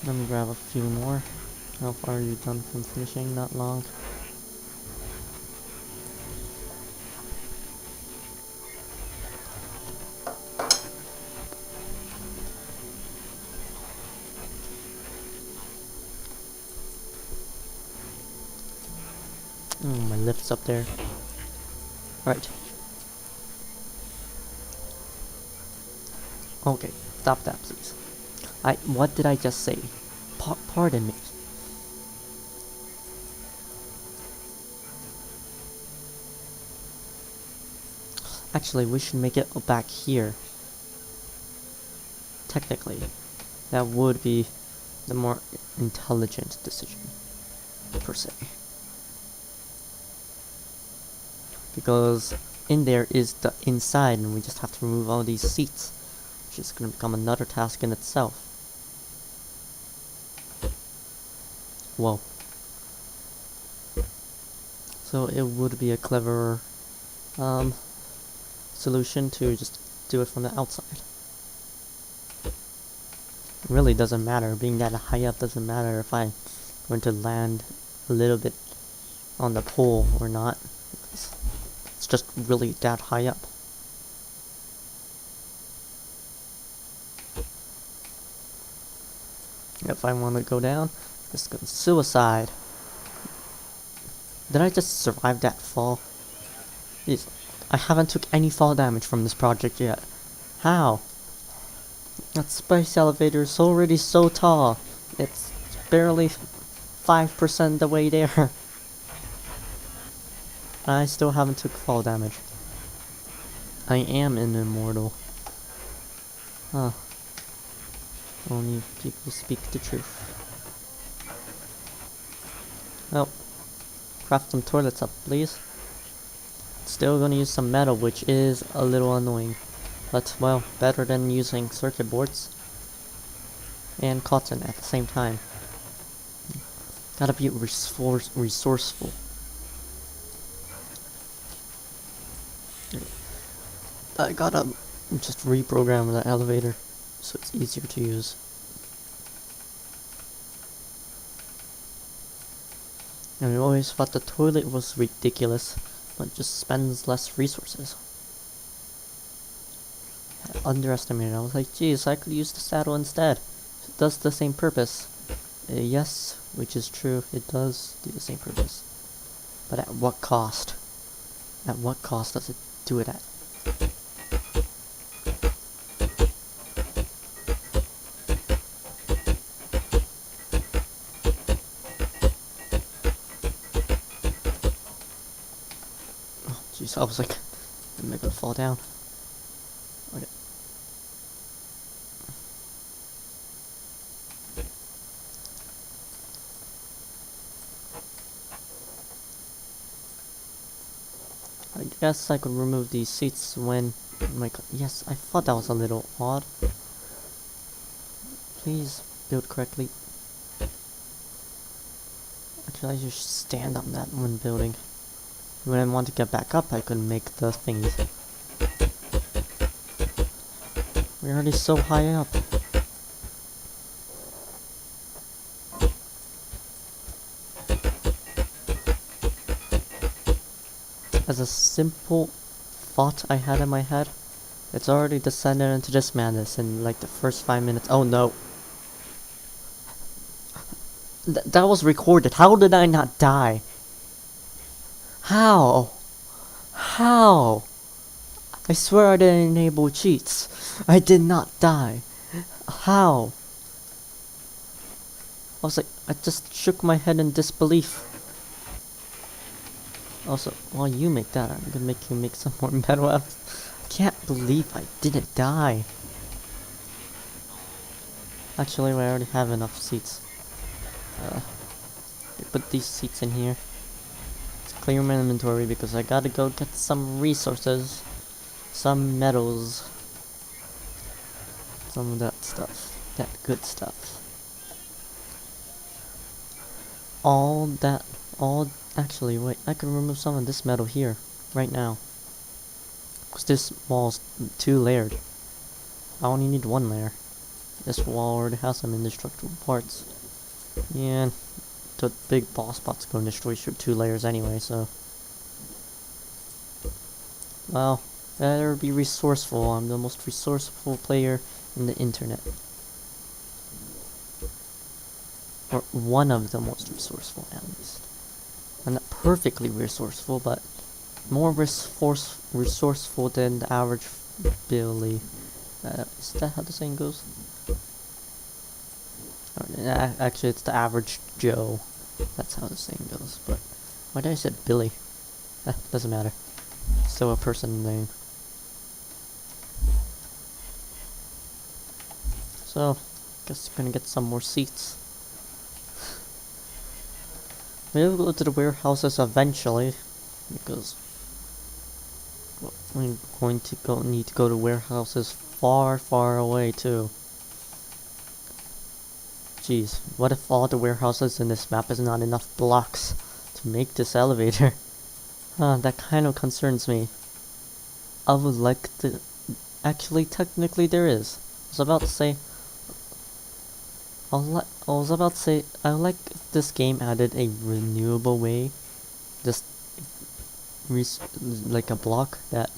Let me grab a few more. How far are you done from finishing? Not long. My lift's up there. Right. Okay, stop that, please. What did I just say? Pardon me. Actually, we should make it back here. Technically, that would be the more intelligent decision, per se. Because in there is the inside, and we just have to remove all these seats, which is going to become another task in itself. Whoa. So it would be a clever solution to just do it from the outside. It really doesn't matter. Being that high up doesn't matter if I'm going to land a little bit on the pole or not. It's just really that high up. If I want to go down, just go suicide. Did I just survive that fall? Jeez, I haven't took any fall damage from this project yet. How? That space elevator is already so tall. It's barely 5% the way there. I still haven't took fall damage. I am an immortal. Huh. Only people speak the truth. Well, craft some toilets up, please. Still gonna use some metal, which is a little annoying. But, well, better than using circuit boards and cotton at the same time. Gotta be resourceful. I gotta just reprogram the elevator so it's easier to use. And I always thought the toilet was ridiculous, but just spends less resources. I underestimated. I was like, geez, I could use the saddle instead. It does the same purpose. Yes, which is true. It does do the same purpose. But at what cost? At what cost does it do it at? Oh, jeez, I was like, am I gonna fall down? Okay. I guess I could remove these seats when... Oh my god, yes, I thought that was a little odd. Please build correctly. Actually, I should stand on that one building. When I want to get back up, I could make the thingies. We're already so high up. As a simple thought I had in my head, it's already descended into this madness in like the first 5 minutes. Oh no. That was recorded. How did I not die? How? How? I swear I didn't enable cheats. I did not die. How? I was like, I just shook my head in disbelief. Also, while you make that, I'm gonna make you make some more metal webs. I can't believe I didn't die. Actually, we already have enough seats. Put these seats in here. Let's clear my inventory because I gotta go get some resources. Some metals. Some of that stuff. That good stuff. Actually, wait, I can remove some of this metal here, right now. Because this wall's 2-layered. I only need 1 layer. This wall already has some indestructible parts. Yeah, the big boss bot's going to destroy 2 layers anyway, so... Well, better be resourceful. I'm the most resourceful player in the internet. Or one of the most resourceful, at least. I'm not perfectly resourceful, but more resourceful than the average Billy. Is that how the saying goes? Actually, it's the average Joe. That's how the saying goes. But why did I say Billy? Doesn't matter. Still a person name. So, guess we're gonna get some more seats. We'll go to the warehouses eventually, because we're going to need to go to warehouses far, far away too. Jeez, what if all the warehouses in this map is not enough blocks to make this elevator? That kind of concerns me. I would like to... Actually, technically there is. I would like if this game added a renewable way. Just like a block that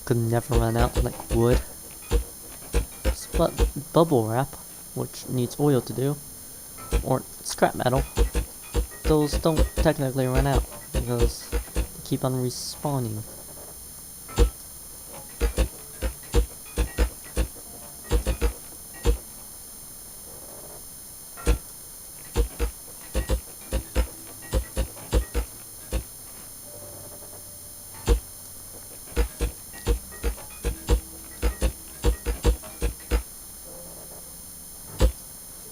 could never run out, like wood. But bubble wrap, which needs oil to do, or scrap metal, those don't technically run out because they keep on respawning.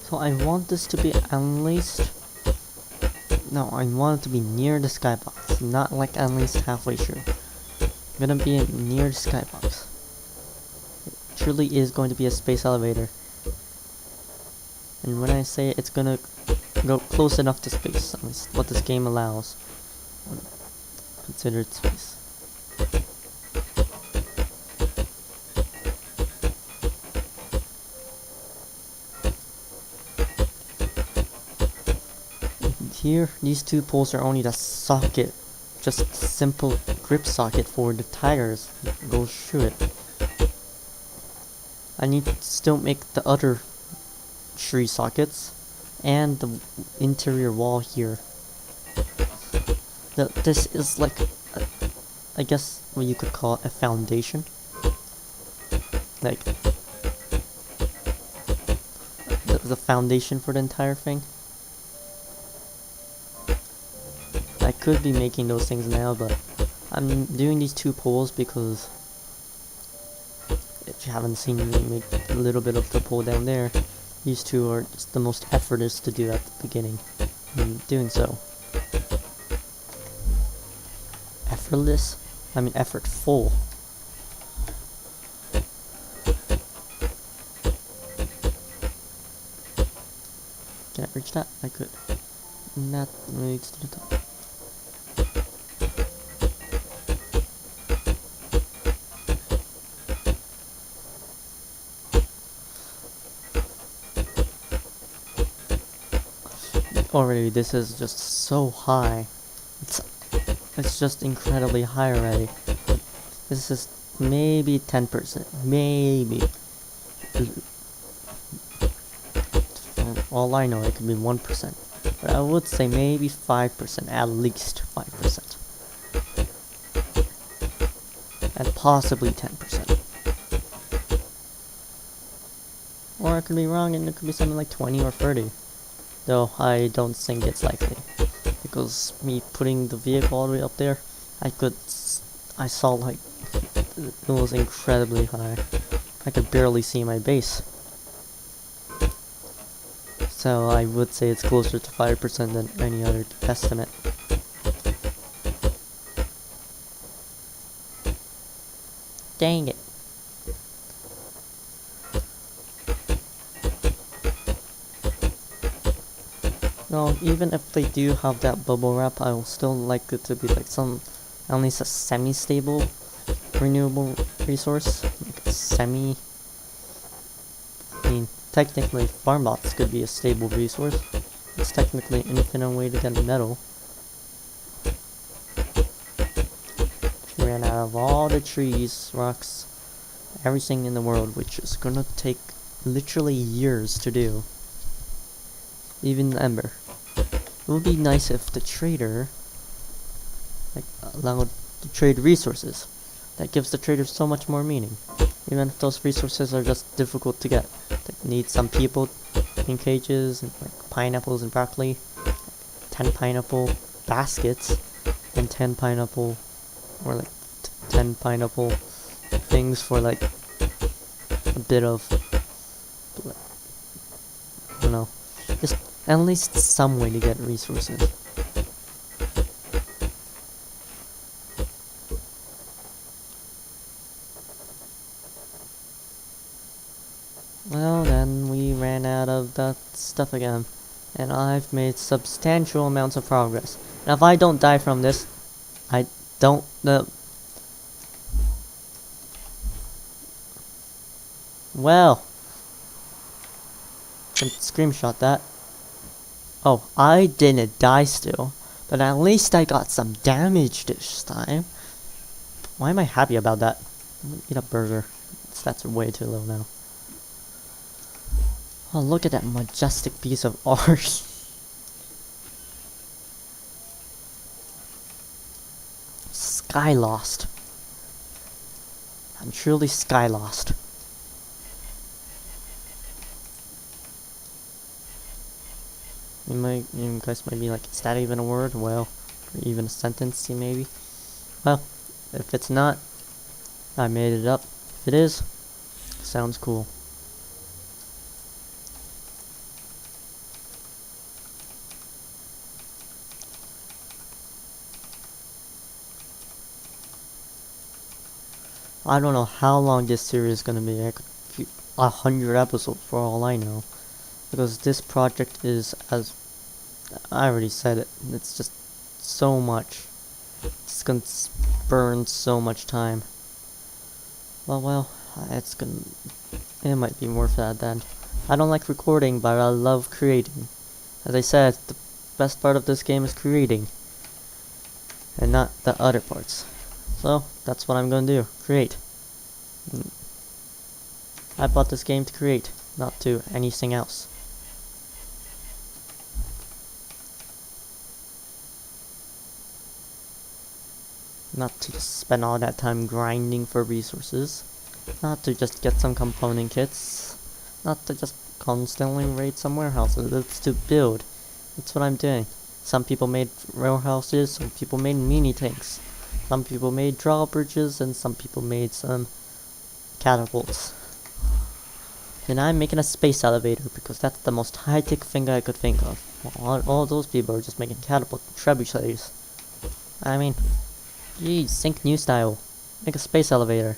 So I want this to be unleashed. No, I want it to be near the skybox, not like unleashed halfway through. I'm gonna be near the skybox. It truly is going to be a space elevator. And when I say it's gonna go close enough to space, at least what this game allows, considered space. Here, these 2 poles are only the socket, just simple grip socket for the tires that goes through it. I need to still make the other 3 sockets and the interior wall here. This is like, I guess what you could call a foundation. Like, the foundation for the entire thing. I could be making those things now, but I'm doing these 2 poles because if you haven't seen me make a little bit of the pole down there, these 2 are just the most effortless to do at the beginning. And doing so. Effortless? I mean effortful. Can I reach that? I could. And that leads to the top. already this is just so high. It's just incredibly high already. This is maybe 10%, maybe. For all I know, it could be 1%, but I would say maybe 5%, at least 5%, and possibly 10%. Or I could be wrong, and it could be something like 20 or 30. Though I don't think it's likely, because me putting the vehicle all the way up there, I saw like it was incredibly high. I could barely see my base. So I would say it's closer to 5% than any other estimate. Dang it. No, even if they do have that bubble wrap, I will still like it to be like at least a semi-stable renewable resource. Like I mean, technically farm bots could be a stable resource. It's technically an infinite way to get metal. We ran out of all the trees, rocks, everything in the world, which is gonna take literally years to do. Even the ember. It would be nice if the trader allowed to trade resources. That gives the trader so much more meaning. Even if those resources are just difficult to get. They need some people in cages, and like pineapples and broccoli, 10 pineapple baskets, and 10 pineapple, or like 10 pineapple things for like a bit of, I don't know, just at least some way to get resources. Well, then we ran out of that stuff again, and I've made substantial amounts of progress. And if I don't die from this, I don't know. Well, can screenshot that. Oh, I didn't die still, but at least I got some damage this time. Why am I happy about that? I'm gonna eat a burger. Stats are way too low now. Oh, look at that majestic piece of art. Sky lost. I'm truly sky lost. You guys might be like, is that even a word? Well, or even a sentence, maybe? Well, if it's not, I made it up. If it is, sounds cool. I don't know how long this series is gonna be. I could keep 100 episodes for all I know. Because this project is, as I already said it, it's just so much. It's gonna burn so much time. Well, it might be worth that then. I don't like recording, but I love creating. As I said, the best part of this game is creating, and not the other parts. So, that's what I'm gonna do, create. I bought this game to create, not to anything else. Not to just spend all that time grinding for resources. Not to just get some component kits. Not to just constantly raid some warehouses. It's to build. That's what I'm doing. Some people made warehouses, some people made mini tanks. Some people made drawbridges, and some people made some catapults. And I'm making a space elevator because that's the most high-tech thing I could think of. All those people are just making catapult trebuchets. I mean, geez, think new style. Make a space elevator.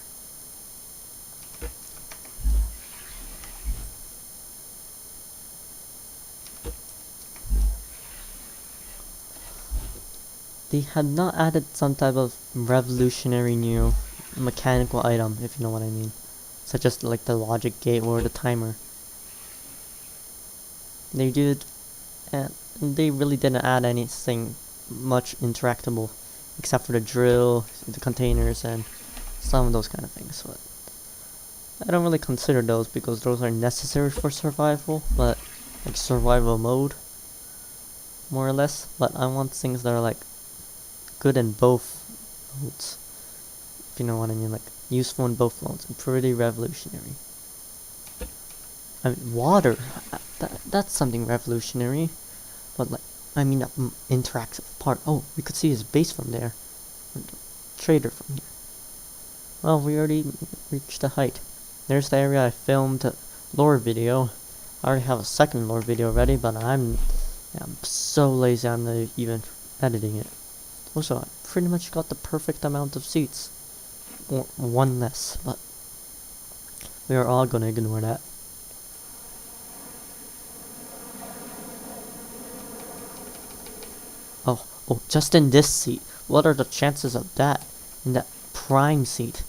They had not added some type of revolutionary new mechanical item, if you know what I mean. Such as like the logic gate or the timer. They did they really didn't add anything much interactable, except for the drill, the containers, and some of those kind of things. But I don't really consider those because those are necessary for survival, but like survival mode, more or less. But I want things that are like good in both modes, if you know what I mean, like useful in both modes and pretty revolutionary. I mean, water, that's something revolutionary, but like, I mean, interactive part. Oh, we could see his base from there. Trader from here. Well, we already reached the height. There's the area I filmed a lore video. I already have a second lore video ready, but I'm so lazy I'm not even editing it. Also, I pretty much got the perfect amount of seats. Or one less, but we are all gonna ignore that. Oh, just in this seat. What are the chances of that? In that prime seat.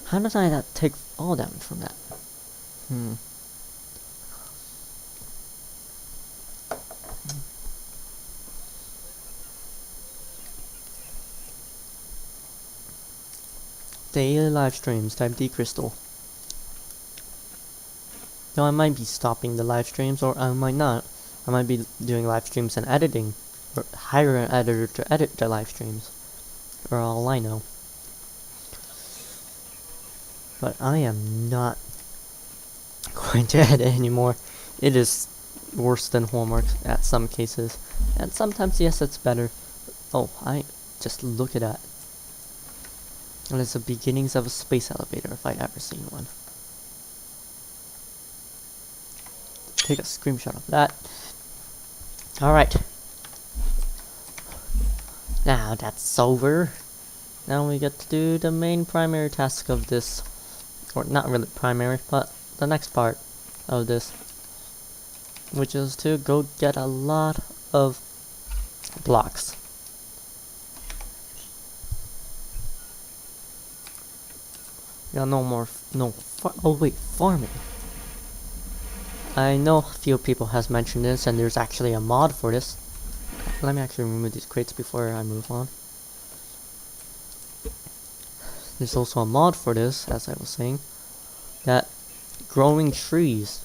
How did I not take all damage from that? Daily live streams, type D Crystal. Now I might be stopping the live streams, or I might not. I might be doing live streams and editing, or hire an editor to edit the live streams, for all I know. But I am not going to edit anymore. It is worse than homework at some cases, and sometimes yes, it's better. Oh, I just look at that. And it's the beginnings of a space elevator if I'd ever seen one. Take a screenshot of that. Alright. Now that's over. Now we get to do the main primary task of this. Or not really primary, but the next part of this. Which is to go get a lot of blocks. Yeah, farming. I know a few people has mentioned this, and there's actually a mod for this. Let me actually remove these crates before I move on. There's also a mod for this, as I was saying, that growing trees.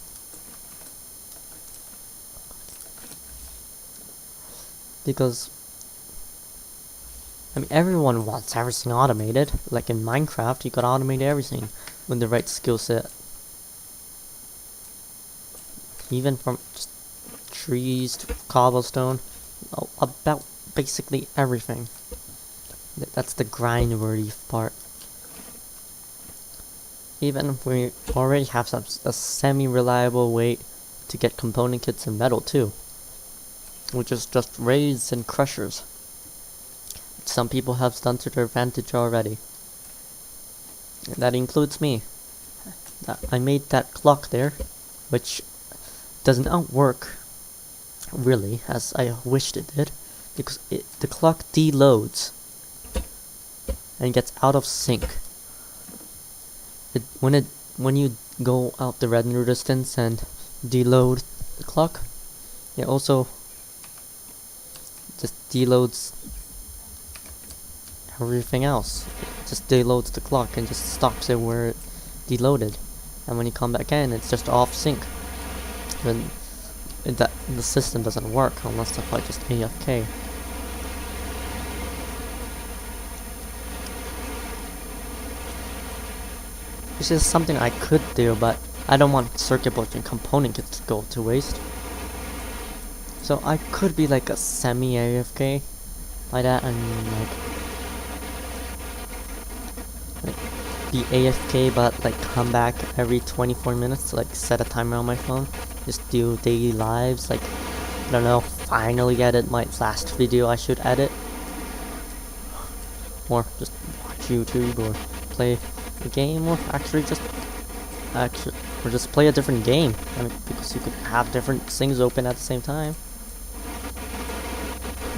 Because, I mean, everyone wants everything automated. Like in Minecraft, you could automate everything with the right skill set. Even from just trees to cobblestone, about basically everything. That's the grind-worthy part. Even if we already have a semi-reliable way to get component kits and metal too, which is just raids and crushers. Some people have done to their advantage already. And that includes me. I made that clock there, which does not work really as I wished it did, because the clock deloads and gets out of sync. When you go out the render distance and deload the clock, it also just deloads everything else. It just deloads the clock and just stops it where it deloaded, and when you come back in, it's just off sync. Then the system doesn't work unless if I just AFK. This is something I could do, but I don't want circuit boards and component kits to go to waste. So I could be like a semi-AFK. By that I mean like be AFK but like come back every 24 minutes, like set a timer on my phone. Just do daily lives, like, I don't know, finally edit my last video I should edit. Or just watch YouTube or play a game, or just play a different game. I mean, because you could have different things open at the same time.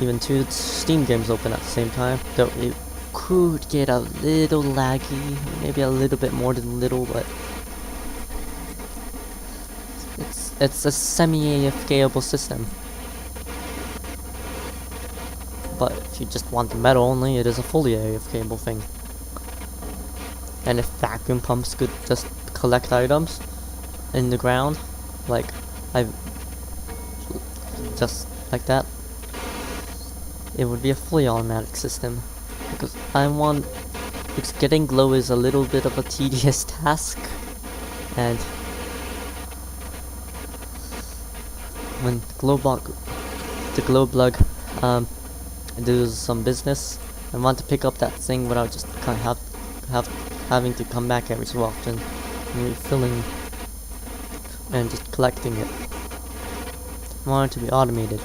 Even 2 Steam games open at the same time, though it could get a little laggy, maybe a little bit more than little, but it's a semi-AFKable system. But if you just want the metal only, it is a fully AFKable thing. And if vacuum pumps could just collect items in the ground, like just like that, it would be a fully automatic system. Because getting glow is a little bit of a tedious task, and when the glow bug does some business, I want to pick up that thing without just kind of having to come back every so often and refilling and just collecting it. I want it to be automated.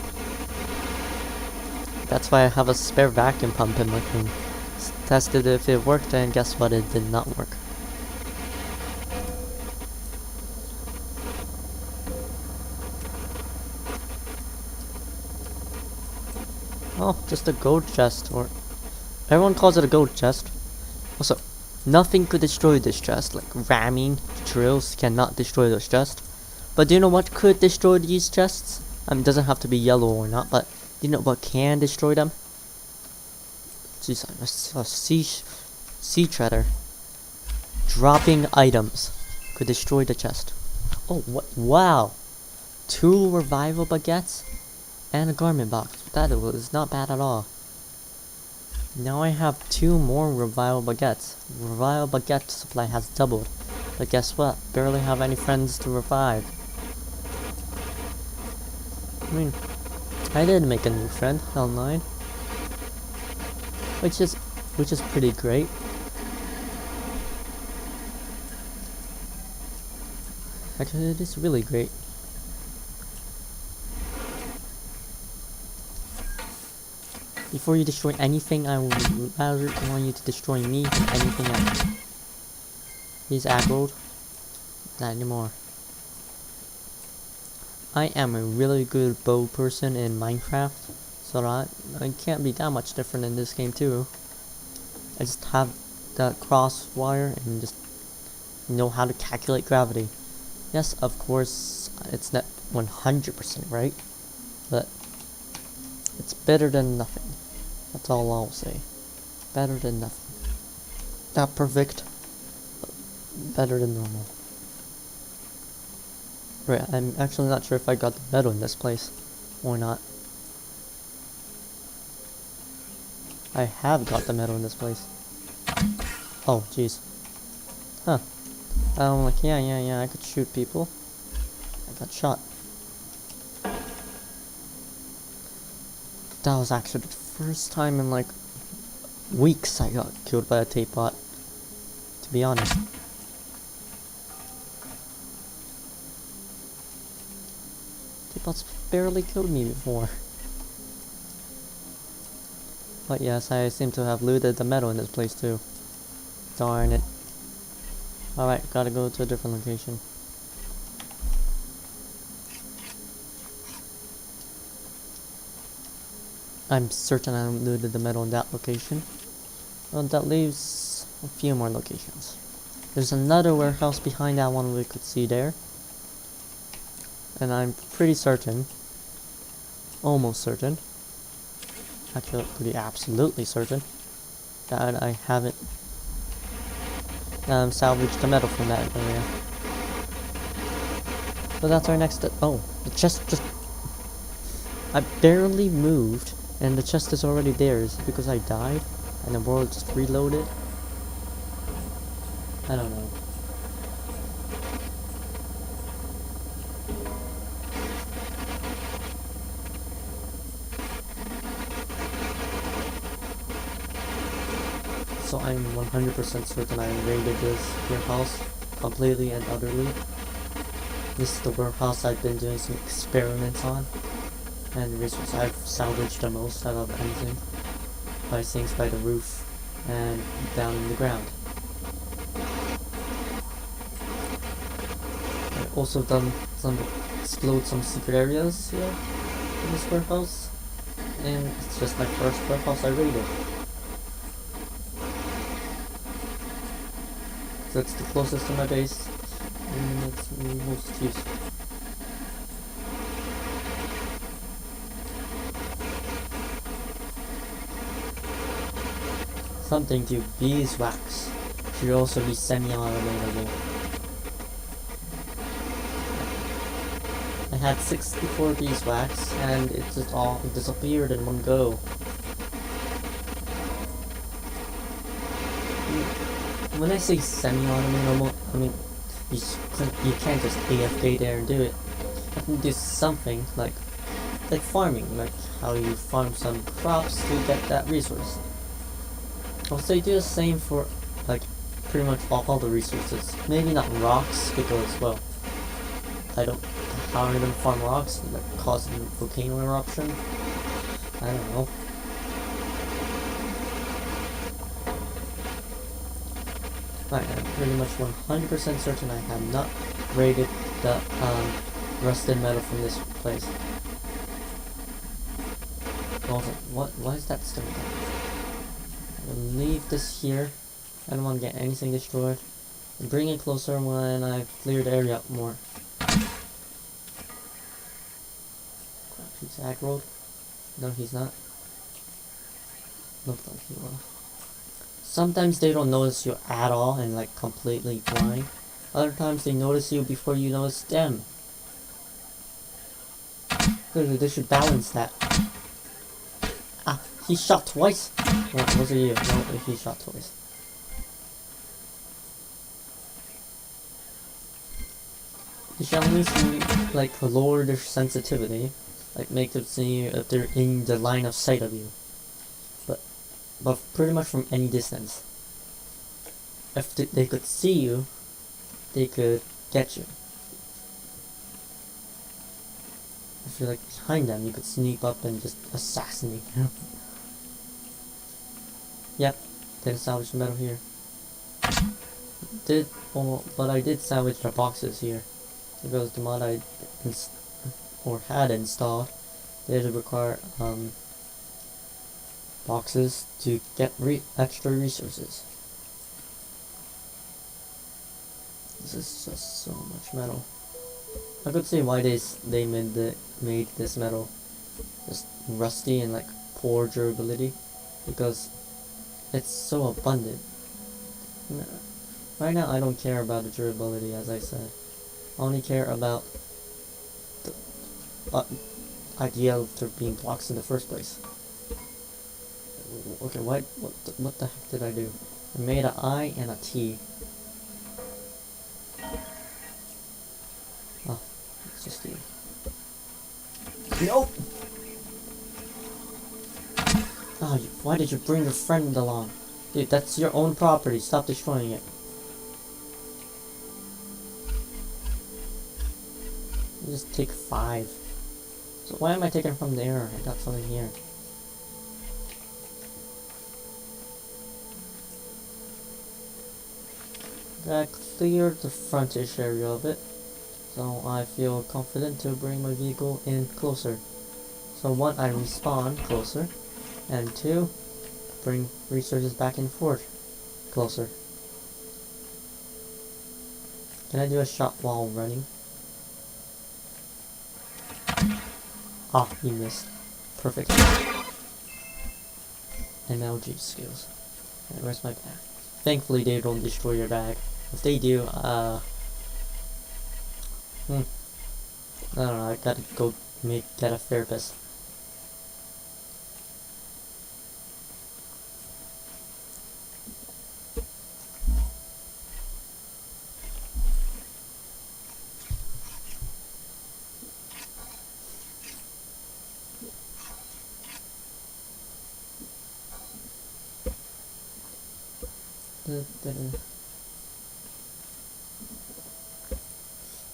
That's why I have a spare vacuum pump in my thing. Tested if it worked, and guess what? It did not work. Oh, just a gold chest, or everyone calls it a gold chest. Also, nothing could destroy this chest, like ramming drills cannot destroy this chest. But do you know what could destroy these chests? It doesn't have to be yellow or not, but do you know what can destroy them? Jeez, a sea treader. Dropping items could destroy the chest. Oh, what? Wow! 2 revival baguettes and a garment box. That was not bad at all. Now I have 2 more revival baguettes. Revival baguette supply has doubled. But guess what? Barely have any friends to revive. I mean, I did make a new friend online, which is pretty great. Actually, it is really great. Before you destroy anything, I would rather want you to destroy me than anything else. He's aggroed. Not anymore. I am a really good bow person in Minecraft, so I can't be that much different in this game too. I just have that cross wire and just know how to calculate gravity. Yes, of course, it's not 100% right, but it's better than nothing. That's all I'll say. Better than nothing. Not perfect, but better than normal. Right, I'm actually not sure if I got the metal in this place or not. I have got the metal in this place. Oh, jeez. Huh. I'm like, yeah, I could shoot people. I got shot. That was actually the first time in like weeks I got killed by a tape bot, to be honest. Tape bots barely killed me before. But yes, I seem to have looted the metal in this place too. Darn it. Alright, gotta go to a different location. I'm certain I looted the metal in that location. Well, that leaves a few more locations. There's another warehouse behind that one we could see there. And I'm pretty certain, almost certain, actually pretty absolutely certain, that I haven't salvaged the metal from that area. So that's our next step. Oh, the chest just... I barely moved, and the chest is already there. Is it because I died, and the world just reloaded? I don't know. So I'm 100% certain I raided this warehouse completely and utterly. This is the warehouse I've been doing some experiments on, and the resource I've salvaged the most out of anything by things by the roof and down in the ground. I've also explored some secret areas here in this warehouse, and it's just my first warehouse I raided. So it's the closest to my base, and it's most useful. something to beeswax should also be semi-automatable. I had 64 beeswax and it just all disappeared in one go. When I say semi-automatable, I mean you can't just AFK there and do it. You have to do something like farming, like how you farm some crops to get that resource. Also, you do the same for like pretty much all the resources. Maybe not rocks because, well, I don't. How are you gonna farm rocks? Like causing volcano eruption? I don't know. Right, I'm pretty much 100% certain I have not raided the rusted metal from this place. Also, why is that still there? I will leave this here. I don't want to get anything destroyed. And bring it closer when I've cleared the area up more. Crap, he's aggroed. No, he's not. Looks like he will. Sometimes they don't notice you at all and like completely blind. Other times they notice you before you notice them. Clearly they should balance that. Ah, he shot twice? What was it you? No, he shot twice. You should only see, like, lower their sensitivity. Like, make them see you if they're in the line of sight of you. But pretty much from any distance. If they could see you, they could get you. If you're like behind them, you could sneak up and just assassinate them. Yep, didn't salvage the metal here. But I did salvage the boxes here because the mod I had installed did require boxes to get extra resources. This is just so much metal. I could see why they made this metal just rusty and like poor durability, because it's so abundant. Right now I don't care about the durability, as I said. I only care about the idea of there being blocks in the first place. Okay, what the heck did I do? I made an I and a T. Oh, it's just you. Nope! Oh, why did you bring your friend along? Dude, that's your own property. Stop destroying it. You just take 5. So why am I taking from there? I got something here. I cleared the frontish area of it, so I feel confident to bring my vehicle in closer. So 1, I respawn closer, and 2, bring resources back and forth closer. Can I do a shot while running? Ah, he missed. Perfect. MLG skills. And where's my bag? Thankfully they don't destroy your bag. If they do, I don't know, I gotta go get a therapist.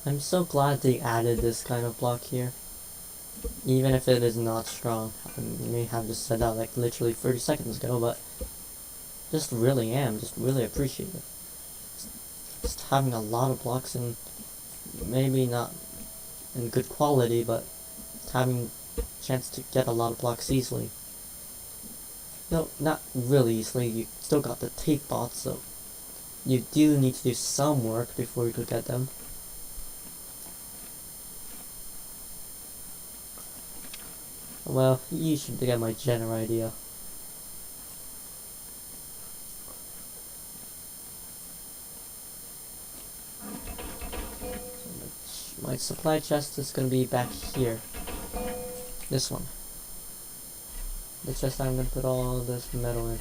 I'm so glad they added this kind of block here. Even if it is not strong. I may have just said that like literally 30 seconds ago, but just really appreciate it. Just having a lot of blocks, and maybe not in good quality, but having a chance to get a lot of blocks easily. No, not really easily. You still got the tape bots, so you do need to do some work before you could get them. Well, you should get my general idea. My supply chest is gonna be back here. This one. The chest I'm gonna put all this metal in.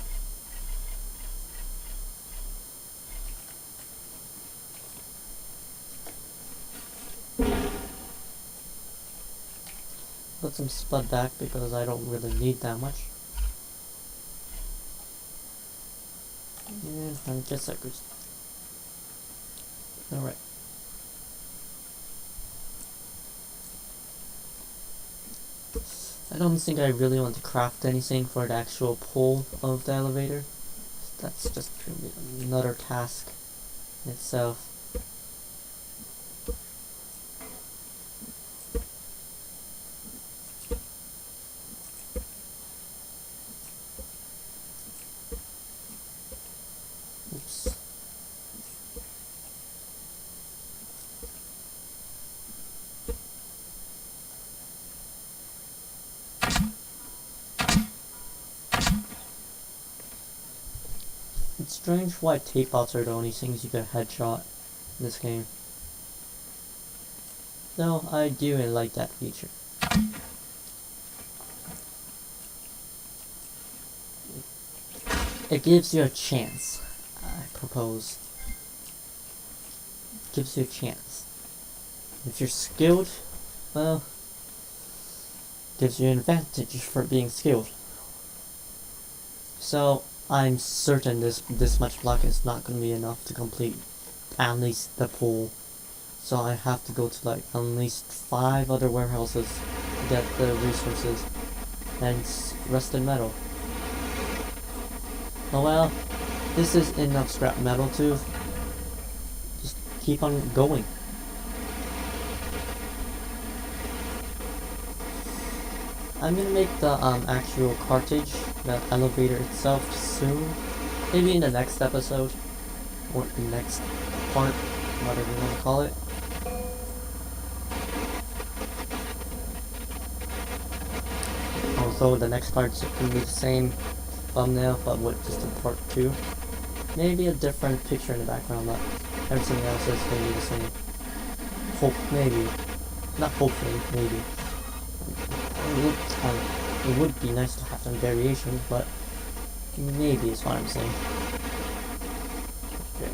Put some spud back because I don't really need that much. And 100 seconds. Alright. I don't think I really want to craft anything for the actual pull of the elevator. That's just gonna be another task in itself. Oops. It's strange why tape outs are the only things you get headshot in this game. Though I do really like that feature. It gives you a chance, I propose. It gives you a chance. If you're skilled, well, gives you an advantage for being skilled. So I'm certain this much block is not going to be enough to complete at least the pool. So I have to go to like at least 5 other warehouses to get the resources and rusted metal. Oh well, this is enough scrap metal to just keep on going. I'm gonna make the actual cartridge, the elevator itself soon. Maybe in the next episode, or the next part, whatever you want to call it. Also, the next part's gonna be the same thumbnail, but with just a part 2. Maybe a different picture in the background, but everything else is gonna be the same. Maybe. Not hopefully, maybe. It would be nice to have some variation, but maybe is what I'm saying. Okay.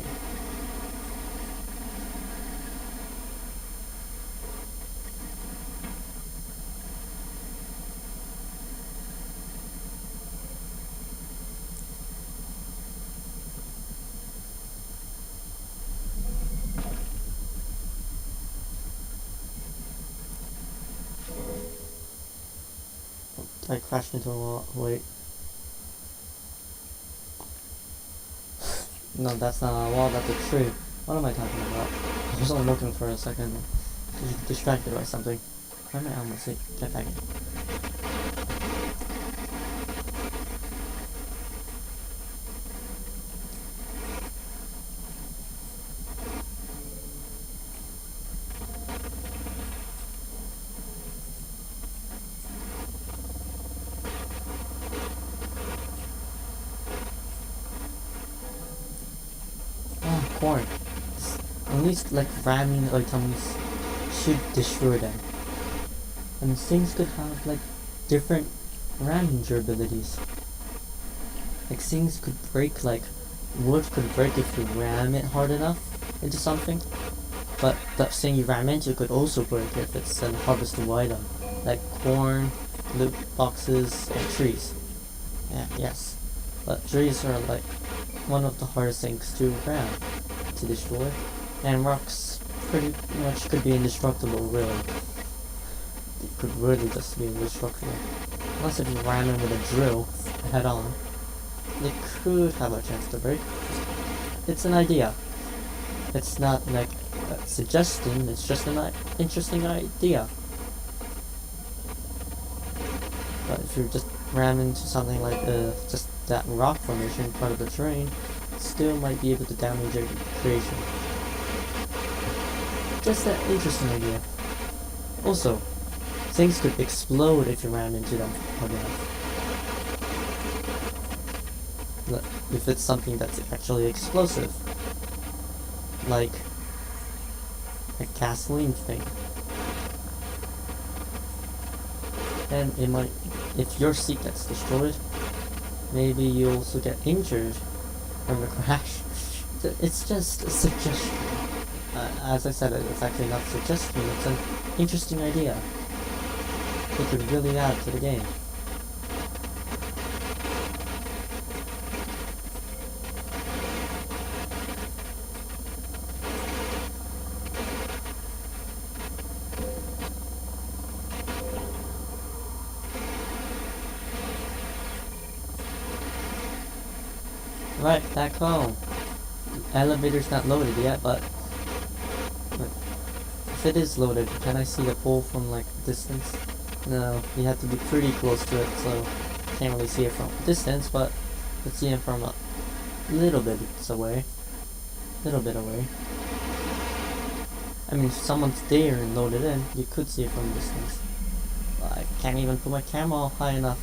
I crashed into a wall. Wait. No, that's not a wall, that's a tree. What am I talking about? I was only looking for a second. Distracted by something. Where am I almost hit? Get back in. Corn. At least like ramming items should destroy them. And things could have like different ramming durabilities. Like things could break, like wood could break if you ram it hard enough into something. But that thing you ram into could also break if it's a harvestable item. Like corn, loot boxes, and trees. Yeah, yes. But trees are like one of the hardest things to ram, to destroy, and rocks pretty much could be indestructible, really. It could really just be indestructible. Unless if you ram them with a drill head on, they could have a chance to break. It's an idea. It's not like a suggestion, it's just an interesting idea. But if you just ram into something like just that rock formation part of the terrain, still might be able to damage your creation. Just an interesting idea. Also, things could explode if you ram into them hard enough. If it's something that's actually explosive. Like a gasoline thing. And it might, if your seat gets destroyed, maybe you also get injured from the crash. It's just a suggestion. As I said, it's actually not a suggestion, it's an interesting idea. It could really add to the game. Right, back home. The elevator's not loaded yet, but if it is loaded, can I see the pole from like a distance? No, you have to be pretty close to it, so can't really see it from a distance, but you can see it from a little bit away. Little bit away. I mean, if someone's there and loaded in, you could see it from a distance. But I can't even put my camera high enough.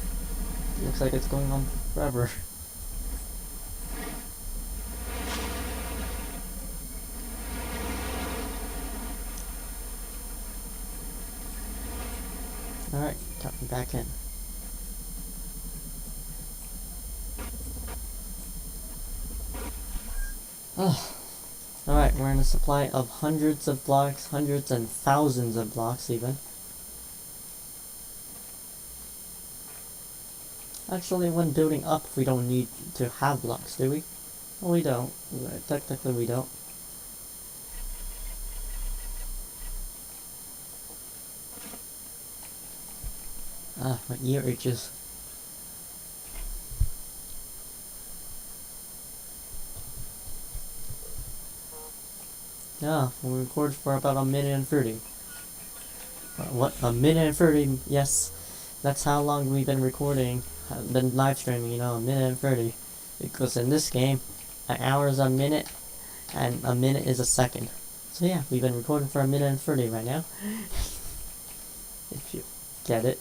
It looks like it's going on forever. Alright, coming back in. Alright, we're in a supply of hundreds of blocks, hundreds and thousands of blocks even. Actually, when building up, we don't need to have blocks, do we? Well, we don't. Technically, we don't. My ear itches. Yeah, we recorded for about a minute and 30. What? A minute and 30? Yes, that's how long we've been recording. Been live streaming, you know, a minute and 30. Because in this game, an hour is a minute, and a minute is a second. So yeah, we've been recording for a minute and 30 right now. If you get it.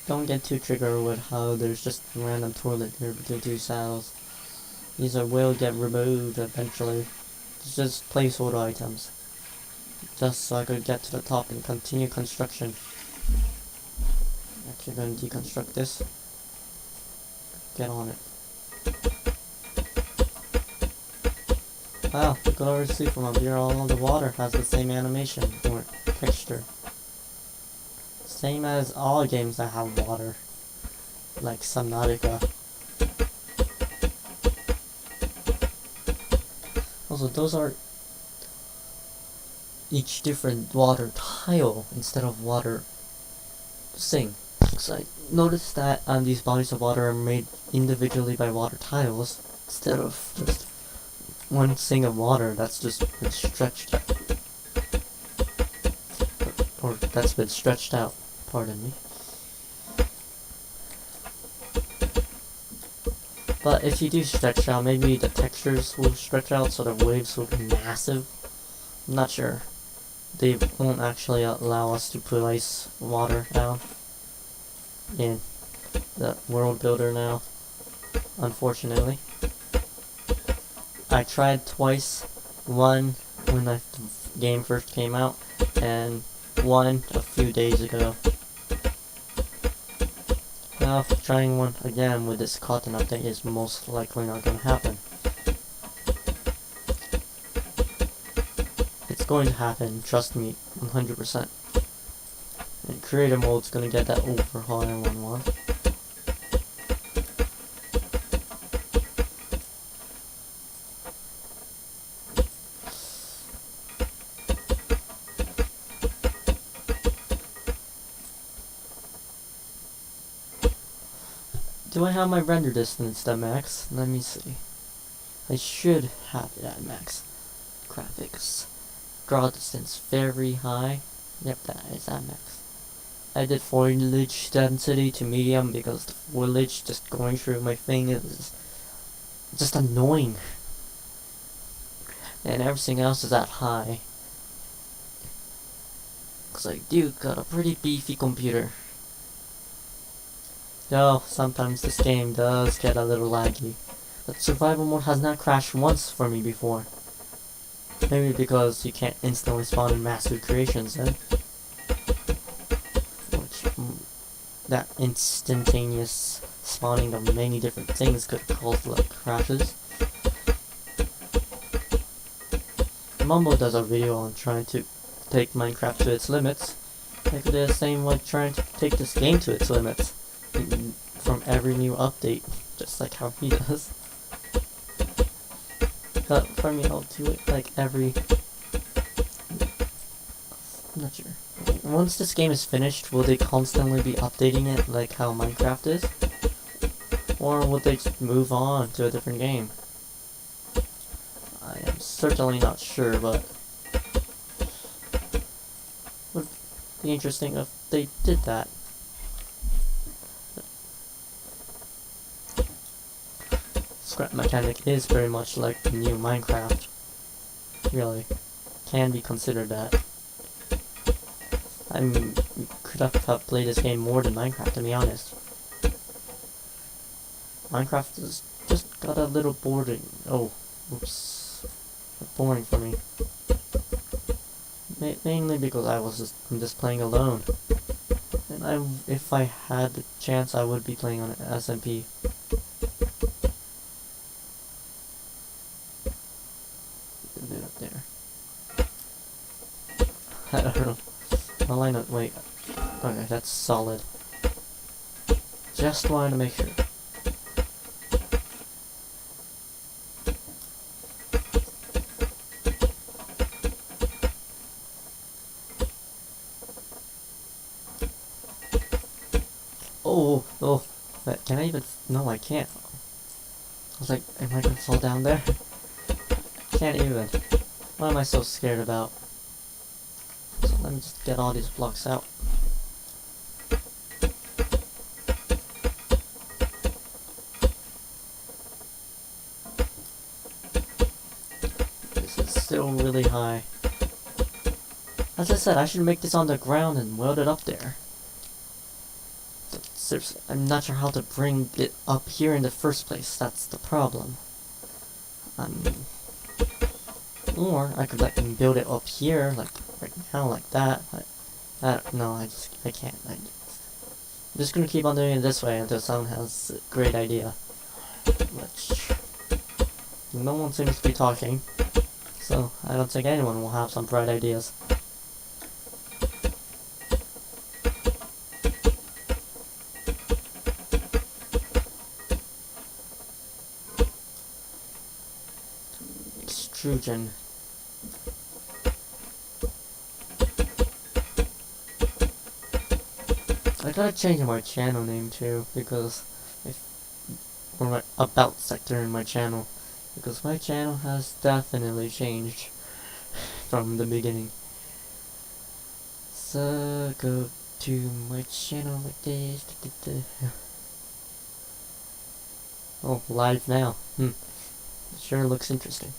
Don't get too triggered with how there's just a random toilet here between two cells. These will get removed eventually. It's just placeholder items. Just so I could get to the top and continue construction. Actually gonna deconstruct this. Get on it. Wow, you could already see from up here all of the water has the same animation or texture. Same as all games that have water, like Subnautica. Also, those are each different water tile instead of water thing. So I noticed that these bodies of water are made individually by water tiles instead of just one thing of water that's just been stretched or that's been stretched out. Pardon me. But if you do stretch out, maybe the textures will stretch out so the waves will be massive. I'm not sure. They won't actually allow us to place water down in the world builder now, unfortunately. I tried twice, one when the game first came out, and one a few days ago. Now, trying one again with this cotton update is most likely not going to happen. It's going to happen, trust me, 100%. And creator mode's going to get that overhaul everyone wants. Do I have my render distance at max? Let me see. I should have it at max. Graphics. Draw distance very high. Yep, that is at max. I did foliage density to medium because the foliage just going through my thing is just annoying. And everything else is at high. Cause like, dude got a pretty beefy computer. Though sometimes this game does get a little laggy. But survival mode has not crashed once for me before. Maybe because you can't instantly spawn in massive creations then. Which, that instantaneous spawning of many different things could cause like crashes. Mumbo does a video on trying to take Minecraft to its limits. They could do the same like trying to take this game to its limits. From every new update, just like how he does. But for me, I'll do it like every... I'm not sure. Once this game is finished, will they constantly be updating it like how Minecraft is? Or will they just move on to a different game? I am certainly not sure, but would be interesting if they did that. Scrap mechanic is very much like the new Minecraft. Really. Can be considered that. I mean, you could have played this game more than Minecraft, to be honest. Minecraft has just got a little boring. Oh, oops. Boring for me. Mainly because I'm just playing alone. And if I had the chance, I would be playing on SMP. Up there. I don't know. I'll line up. Wait. Okay, that's solid. Just wanted to make sure. Oh. Can I even? No, I can't. I was like, am I gonna fall down there? Can't even. What am I so scared about? So let me just get all these blocks out. This is still really high. As I said, I should make this on the ground and weld it up there. Seriously, I'm not sure how to bring it up here in the first place. That's the problem. Or I could like build it up here, like right now, like that. No, I can't. I'm just gonna keep on doing it this way until someone has a great idea. Which no one seems to be talking, so I don't think anyone will have some bright ideas. Extrusion. I gotta change my channel name too, because or my about sector in my channel, because my channel has definitely changed from the beginning. So go to my channel like this. Oh, live now. Sure looks interesting.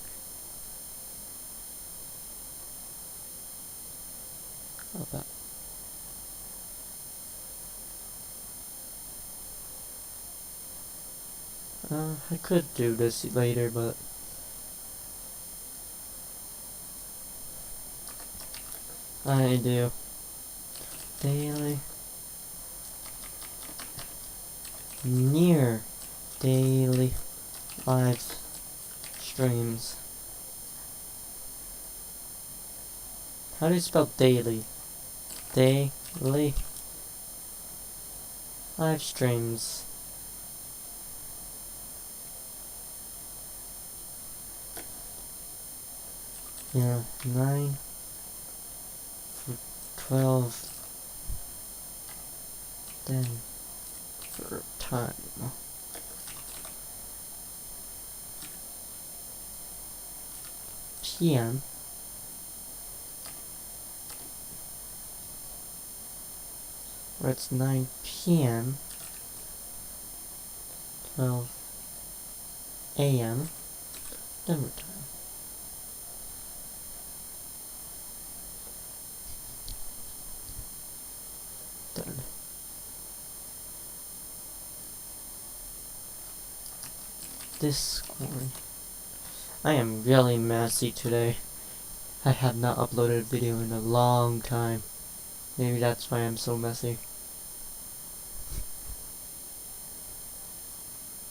How about I could do this later, but I do daily, near daily live streams. How do you spell daily? Daily live streams. Yeah, 9 for 12. Then for time. PM. Or it's 9 PM. 12 AM. Denver time. Done. Discord. I am really messy today. I have not uploaded a video in a long time. Maybe that's why I'm so messy.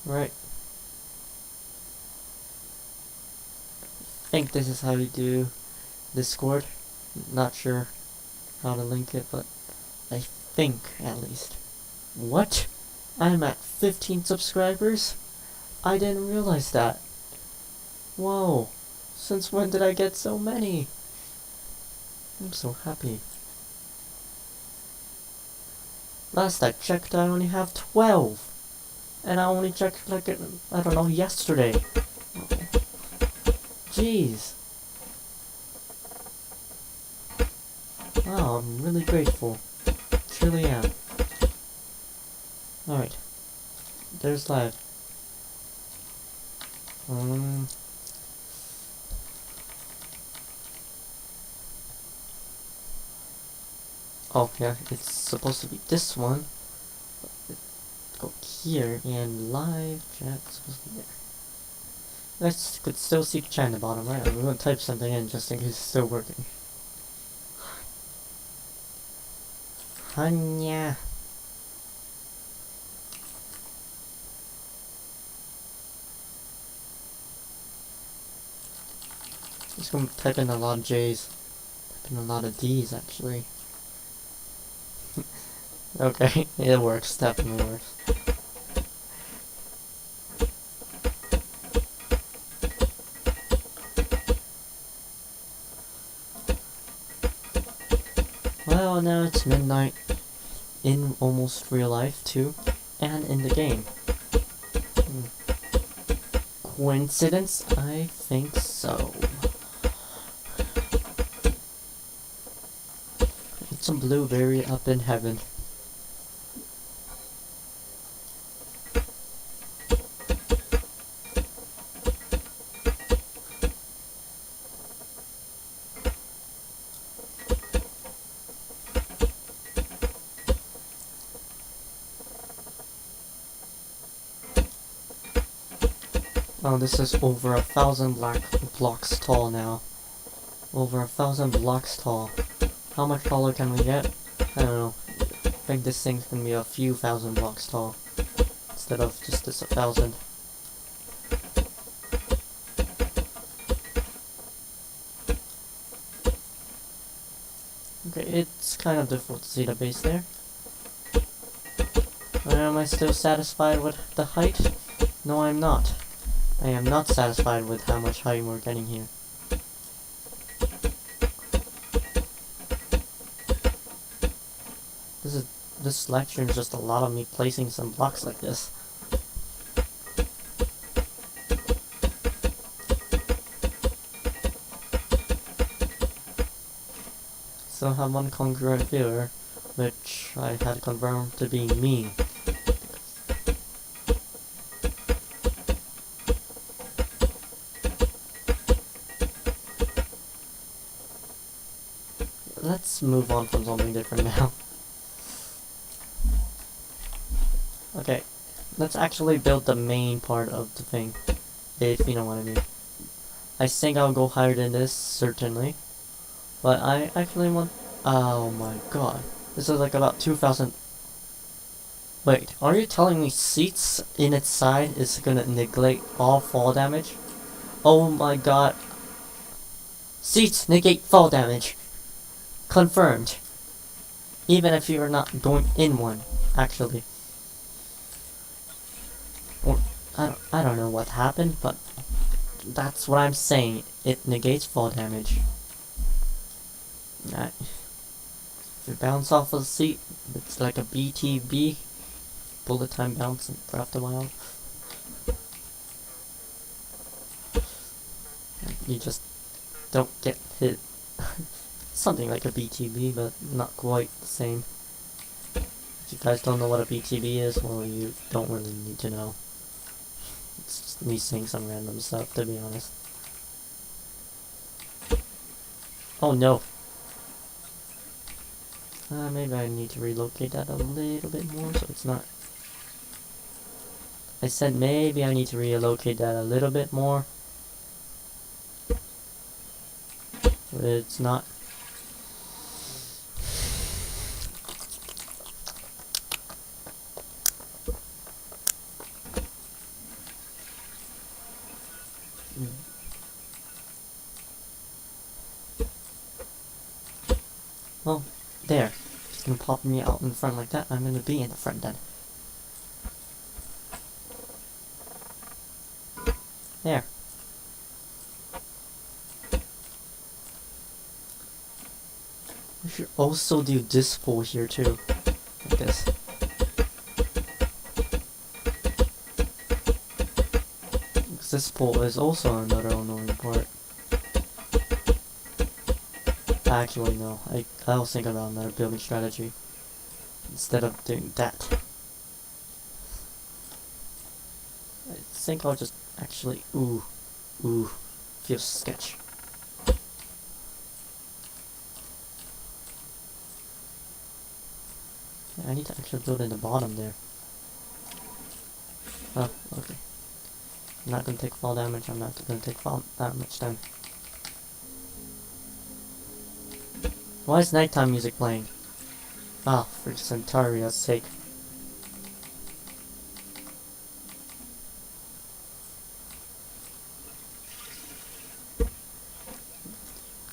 Right. I think this is how you do Discord. Not sure how to link it, but I think at least. What? I'm at 15 subscribers? I didn't realize that. Whoa. Since when did I get so many? I'm so happy. Last I checked, I only have 12. And I only checked like, I don't know, yesterday. Jeez. Wow, I'm really grateful. Truly am. Alright. There's live. Oh yeah, it's supposed to be this one. Go here and live chat's supposed to be there. Let's could still see the chat in the bottom right. I'm gonna type something in just in case it's still working. Hanya. Just gonna type in a lot of J's. Type in a lot of D's actually. Okay, it works, definitely works. Well, now it's midnight in almost real life too, and in the game. Coincidence? I think so. It's a blueberry up in heaven. Oh, this is over 1,000 blocks tall now. Over 1,000 blocks tall. How much taller can we get? I don't know. I think this thing's gonna be a few thousand blocks tall. Instead of just this 1,000. Okay, it's kind of difficult to see the base there. Am I still satisfied with the height? No, I'm not. I am not satisfied with how much height we're getting here. This lecture is just a lot of me placing some blocks like this. Still have one congruent viewer, which I had confirmed to be me. Let's move on from something different now. Okay, let's actually build the main part of the thing, if you know what I mean. I think I'll go higher than this, certainly. But I actually want... Oh my god. This is like about 2,000... Wait, are you telling me seats in its side is gonna negate all fall damage? Oh my god. Seats negate fall damage. Confirmed. Even if you're not going in one, actually. Or, I don't know what happened, but that's what I'm saying. It negates fall damage. If you bounce off of the seat, it's like a BTB. Bullet time bounce in Breath of the Wild. You just don't get hit. Something like a BTB, but not quite the same. If you guys don't know what a BTB is, well, you don't really need to know. It's just me saying some random stuff, to be honest. Oh no! Maybe I need to relocate that a little bit more so it's not... I said maybe I need to relocate that a little bit more. But it's not. Well, there. It's gonna pop me out in front like that. I'm gonna be in the front then. There. We should also do this pole here too. Like this. Because this pole is also another annoying part. Actually, no. I'll think about another building strategy. Instead of doing that. I think I'll just actually... Ooh. Feels sketch. Yeah, I need to actually build in the bottom there. Oh, okay. I'm not gonna take fall damage, I'm not gonna take fall damage then. Why is nighttime music playing? Ah, for Centaria's sake.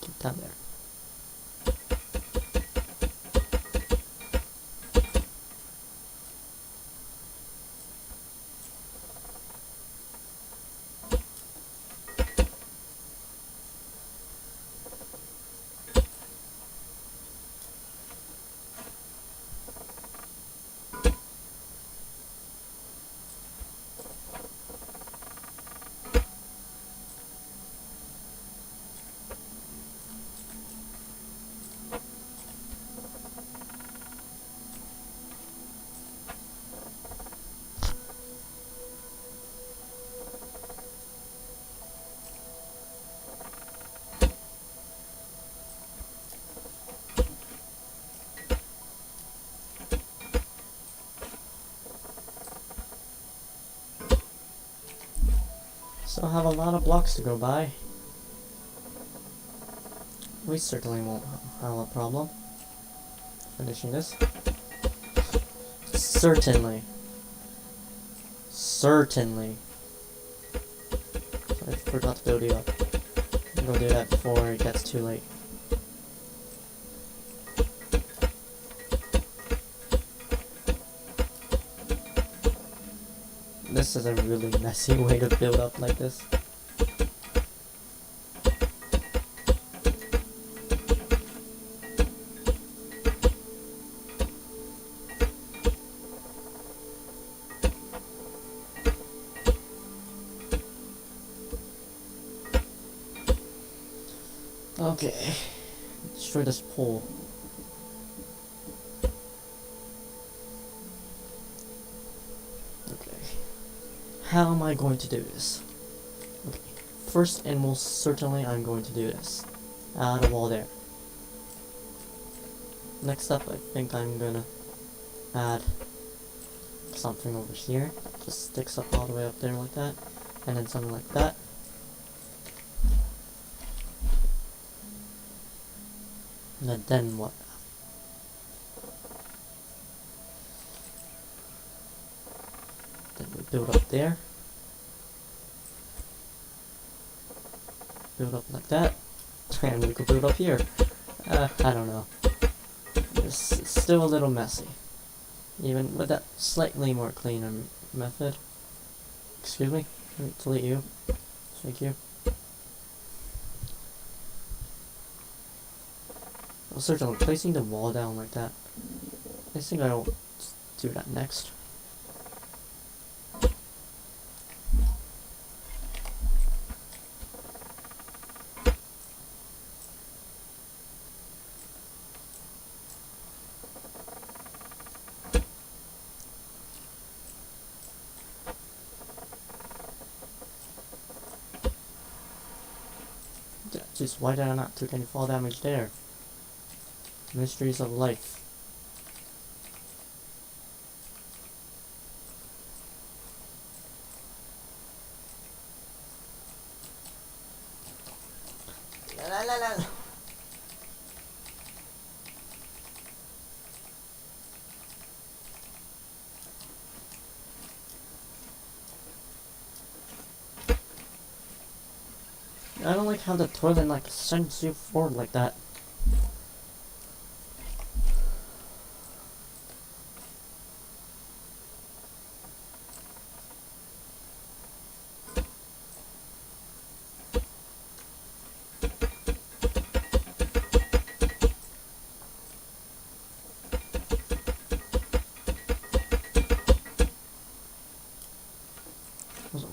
Keep that there. So I have a lot of blocks to go by. We certainly won't have a problem finishing this. Certainly. Certainly. So I forgot to build you up. I'm gonna do that before it gets too late. This is a really messy way to build up like this. Okay, destroy this pole. Okay, how am I going to do this? Okay, first and most certainly I'm going to do this. Add a wall there. Next up, I think I'm gonna add something over here. Just sticks up all the way up there like that, and then something like that. And then what? Then we build up there. Build up like that. And we could build up here. I don't know. It's still a little messy. Even with that slightly more cleaner method. Excuse me. Let me delete you. Thank you. Well, certainly placing the wall down like that. I think I'll do that next. Just why did I not take any fall damage there? Mysteries of life. I don't like how the toilet like sends you forward like that.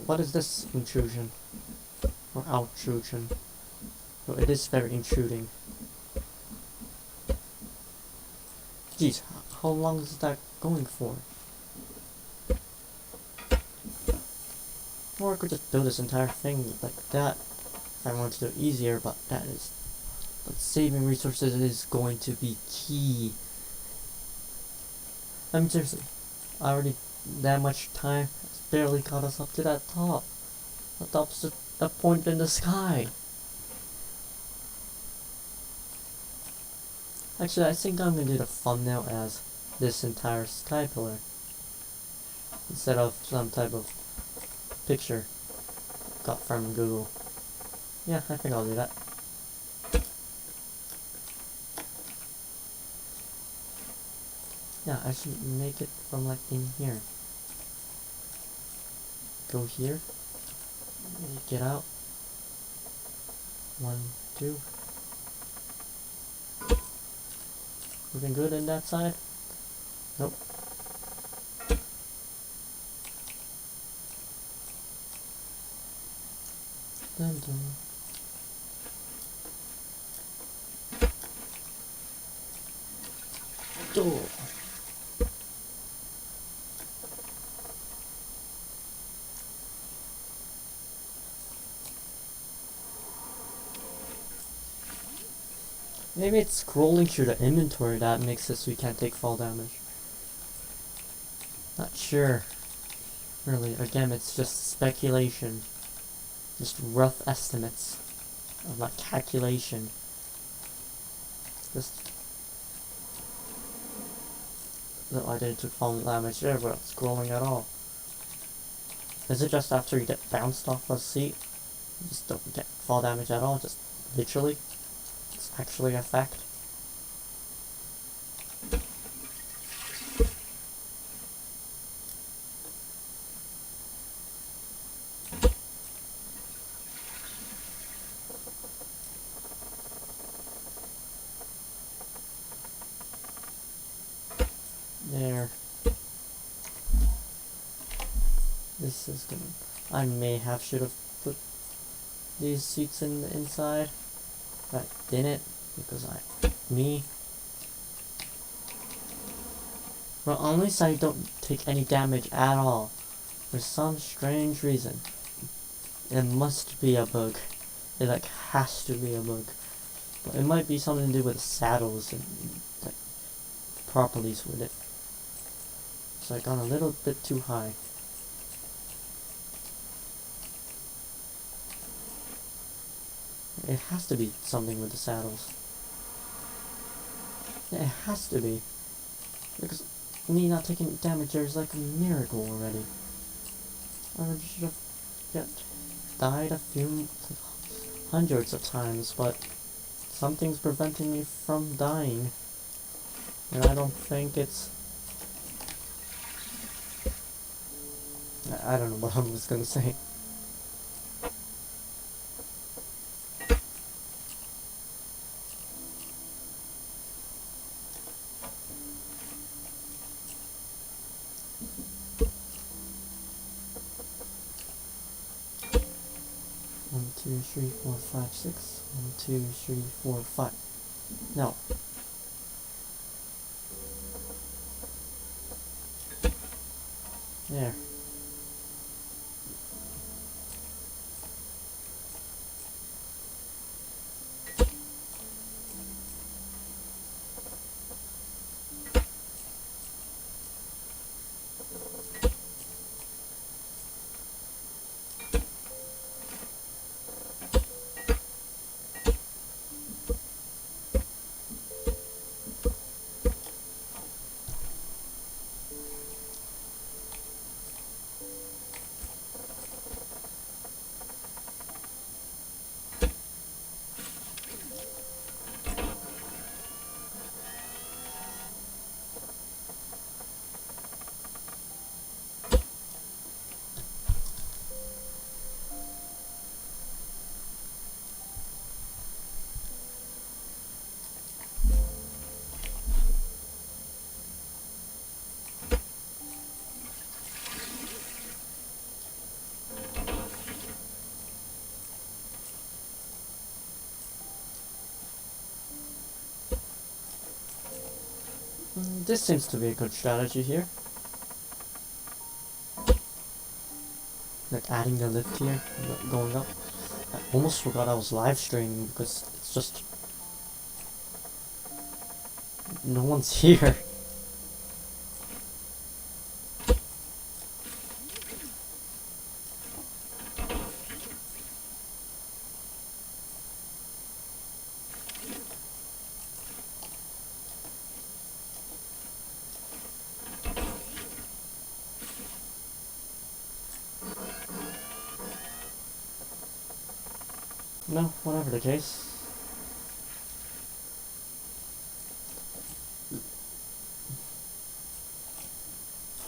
What is this intrusion? Or outrusion? Well, it is very intruding. Jeez, how long is that going for? Or I could just build this entire thing like that if I wanted to do it easier, but but saving resources is going to be key. I mean seriously, already that much time has barely got us up to that top. The top's just a point in the sky. Actually, I think I'm gonna do the thumbnail as this entire sky pillar instead of some type of picture got from Google. Yeah, I think I'll do that. Yeah, I should make it from like in here. Go here. Get out. 1, 2. Looking good in that side? Nope. Dun dun. Door. Maybe it's scrolling through the inventory that makes it so we can't take fall damage. Not sure. Really, again, it's just speculation. Just rough estimates of like calculation. Just no, I didn't take fall damage there, but it's scrolling at all. Is it just after you get bounced off a seat? You just don't get fall damage at all, just literally? It's actually a fact. There. This is gonna... I should have put these seats in the inside. But I didn't, because me. Well, unless I don't take any damage at all. For some strange reason. It must be a bug. It like has to be a bug. But it might be something to do with the saddles and like, properties with it. So I got a little bit too high. It has to be something with the saddles. Yeah, it has to be. Because me not taking damage there is like a miracle already. I should have died a few hundreds of times, but something's preventing me from dying. And I don't think it's... I don't know what I was gonna say. One, 2, 3, 4, 5, 6. 1, 2, 3, 4, 5. No. There. This seems to be a good strategy here. Like adding the lift here, going up. I almost forgot I was live streaming because it's just no one's here. No, whatever the case.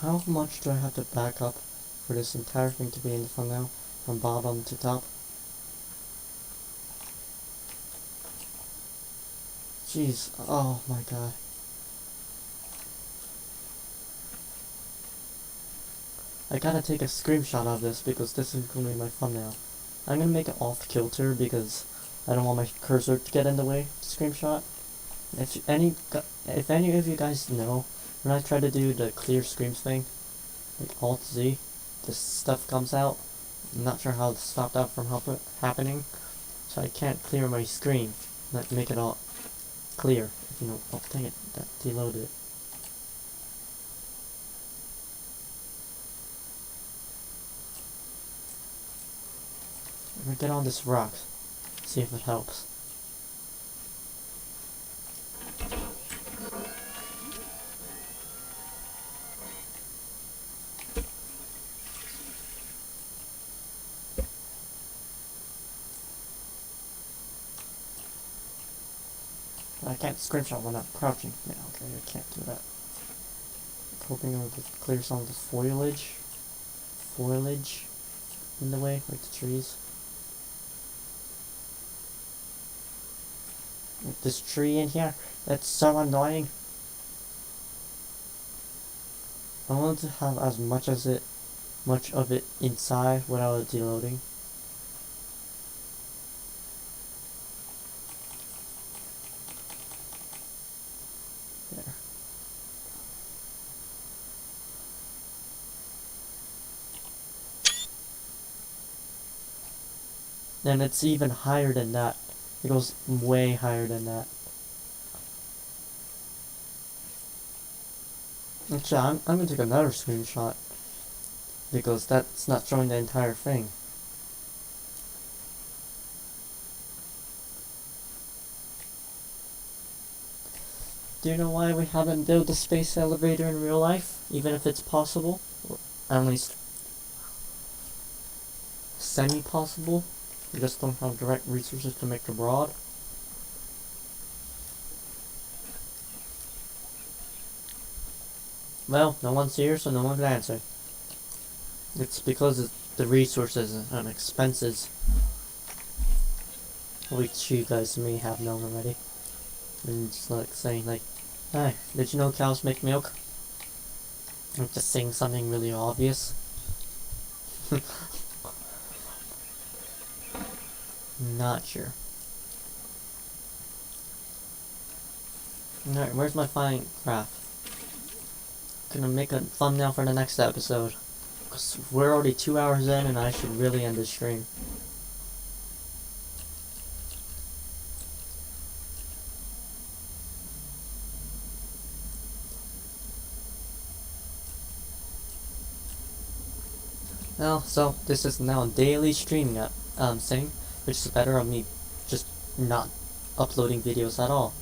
How much do I have to back up for this entire thing to be in the thumbnail, from bottom to top? Jeez, oh my god. I gotta take a screenshot of this because this is gonna be my thumbnail. I'm gonna make it off kilter because I don't want my cursor to get in the way of the screenshot. If any of you guys know, when I try to do the clear screens thing, like Alt Z, this stuff comes out. I'm not sure how to stop that from happening, so I can't clear my screen, like make it all clear. If you know, oh dang it, that deloaded it. I'm gonna get on this rock, see if it helps. I can't screenshot when I'm crouching. Yeah, okay, I can't do that. I'm hoping I'll just clear some of the foliage in the way, like the trees. Like this tree in here, that's so annoying. I want to have as much of it inside without it deloading. There. And it's even higher than that. It goes way higher than that. Actually, I'm gonna take another screenshot because that's not showing the entire thing. Do you know why we haven't built a space elevator in real life, even if it's possible? Or at least semi-possible? We just don't have direct resources to make the broad. Well, no one's here, so no one can answer. It's because of the resources and expenses, which you guys may have known already. And just like saying like, hey, did you know cows make milk? I'm just saying something really obvious. Not sure. Alright, where's my fine craft? Gonna make a thumbnail for the next episode. Cause we're already 2 hours in and I should really end the stream. Well, so this is now a daily streaming thing, which is better of me just not uploading videos at all.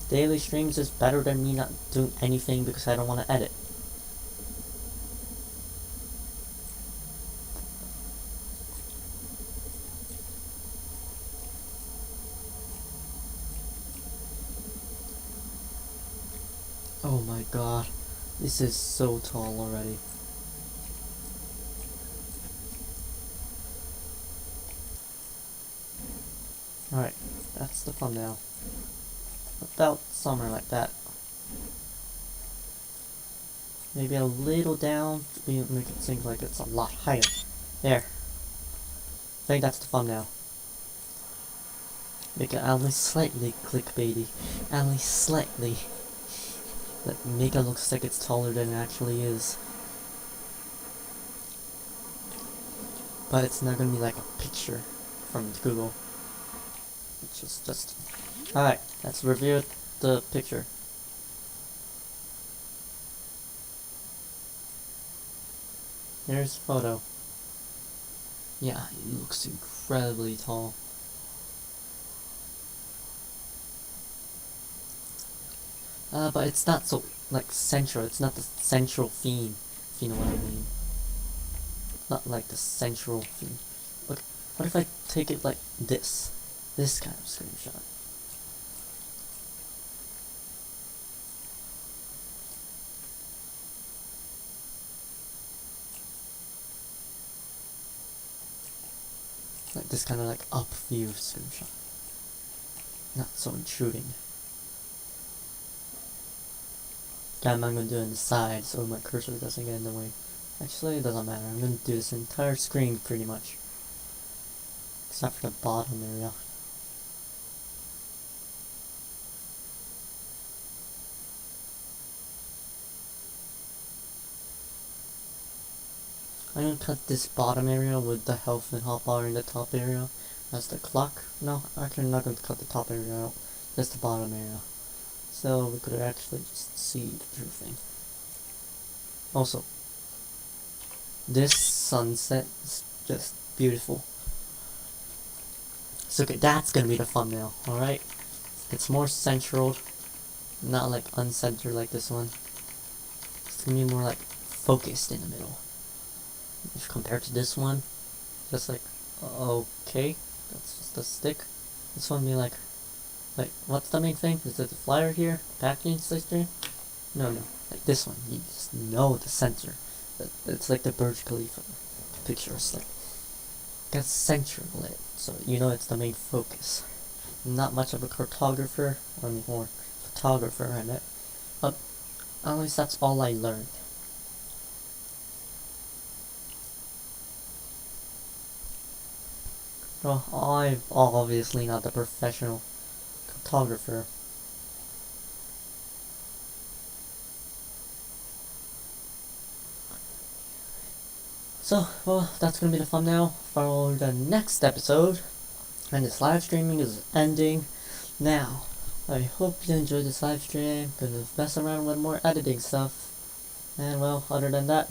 Daily streams is better than me not doing anything because I don't want to edit. Oh my god, this is so tall already. Alright, that's the thumbnail. About somewhere like that. Maybe a little down to make it seem like it's a lot higher. There. I think that's the thumbnail. Make it at least slightly clickbaity. At least slightly. that make it look like it's taller than it actually is. But it's not gonna be like a picture from Google. Which is just... Alright, let's review the picture. Here's a photo. Yeah, it looks incredibly tall. But it's not so, like, central. It's not the central theme, if you know what I mean. Not like the central theme. Okay, what if I take it like this? This kind of screenshot. Like this kind of like up view screenshot. Not so intruding. I'm gonna do it on the side so my cursor doesn't get in the way. Actually, it doesn't matter. I'm gonna do this entire screen pretty much. Except for the bottom area. I'm gonna cut this bottom area with the health and hotbar in the top area. As the clock. No, actually I'm not gonna cut the top area out. Just the bottom area. So we could actually just see the true thing. Also, this sunset is just beautiful. So okay, that's gonna be the thumbnail, alright? It's more central, not like uncentered like this one. It's gonna be more like focused in the middle. If compared to this one, just like, okay, that's just a stick. This one be like, what's the main thing? Is it the flyer here? Packaging system? No, like this one, you just know the center. It's like the Burj Khalifa picture. It's like, that's center lit, so you know it's the main focus. Not much of a cartographer, or photographer in it, but at least that's all I learned. Well, I'm obviously not the professional photographer. So, well, that's gonna be the thumbnail for the next episode. And this live streaming is ending now. I hope you enjoyed this live stream. Gonna mess around with more editing stuff. And well, other than that,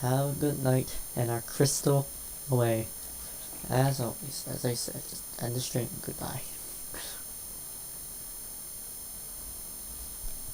have a good night and our crystal away. As always, as I said, just end the stream. Goodbye.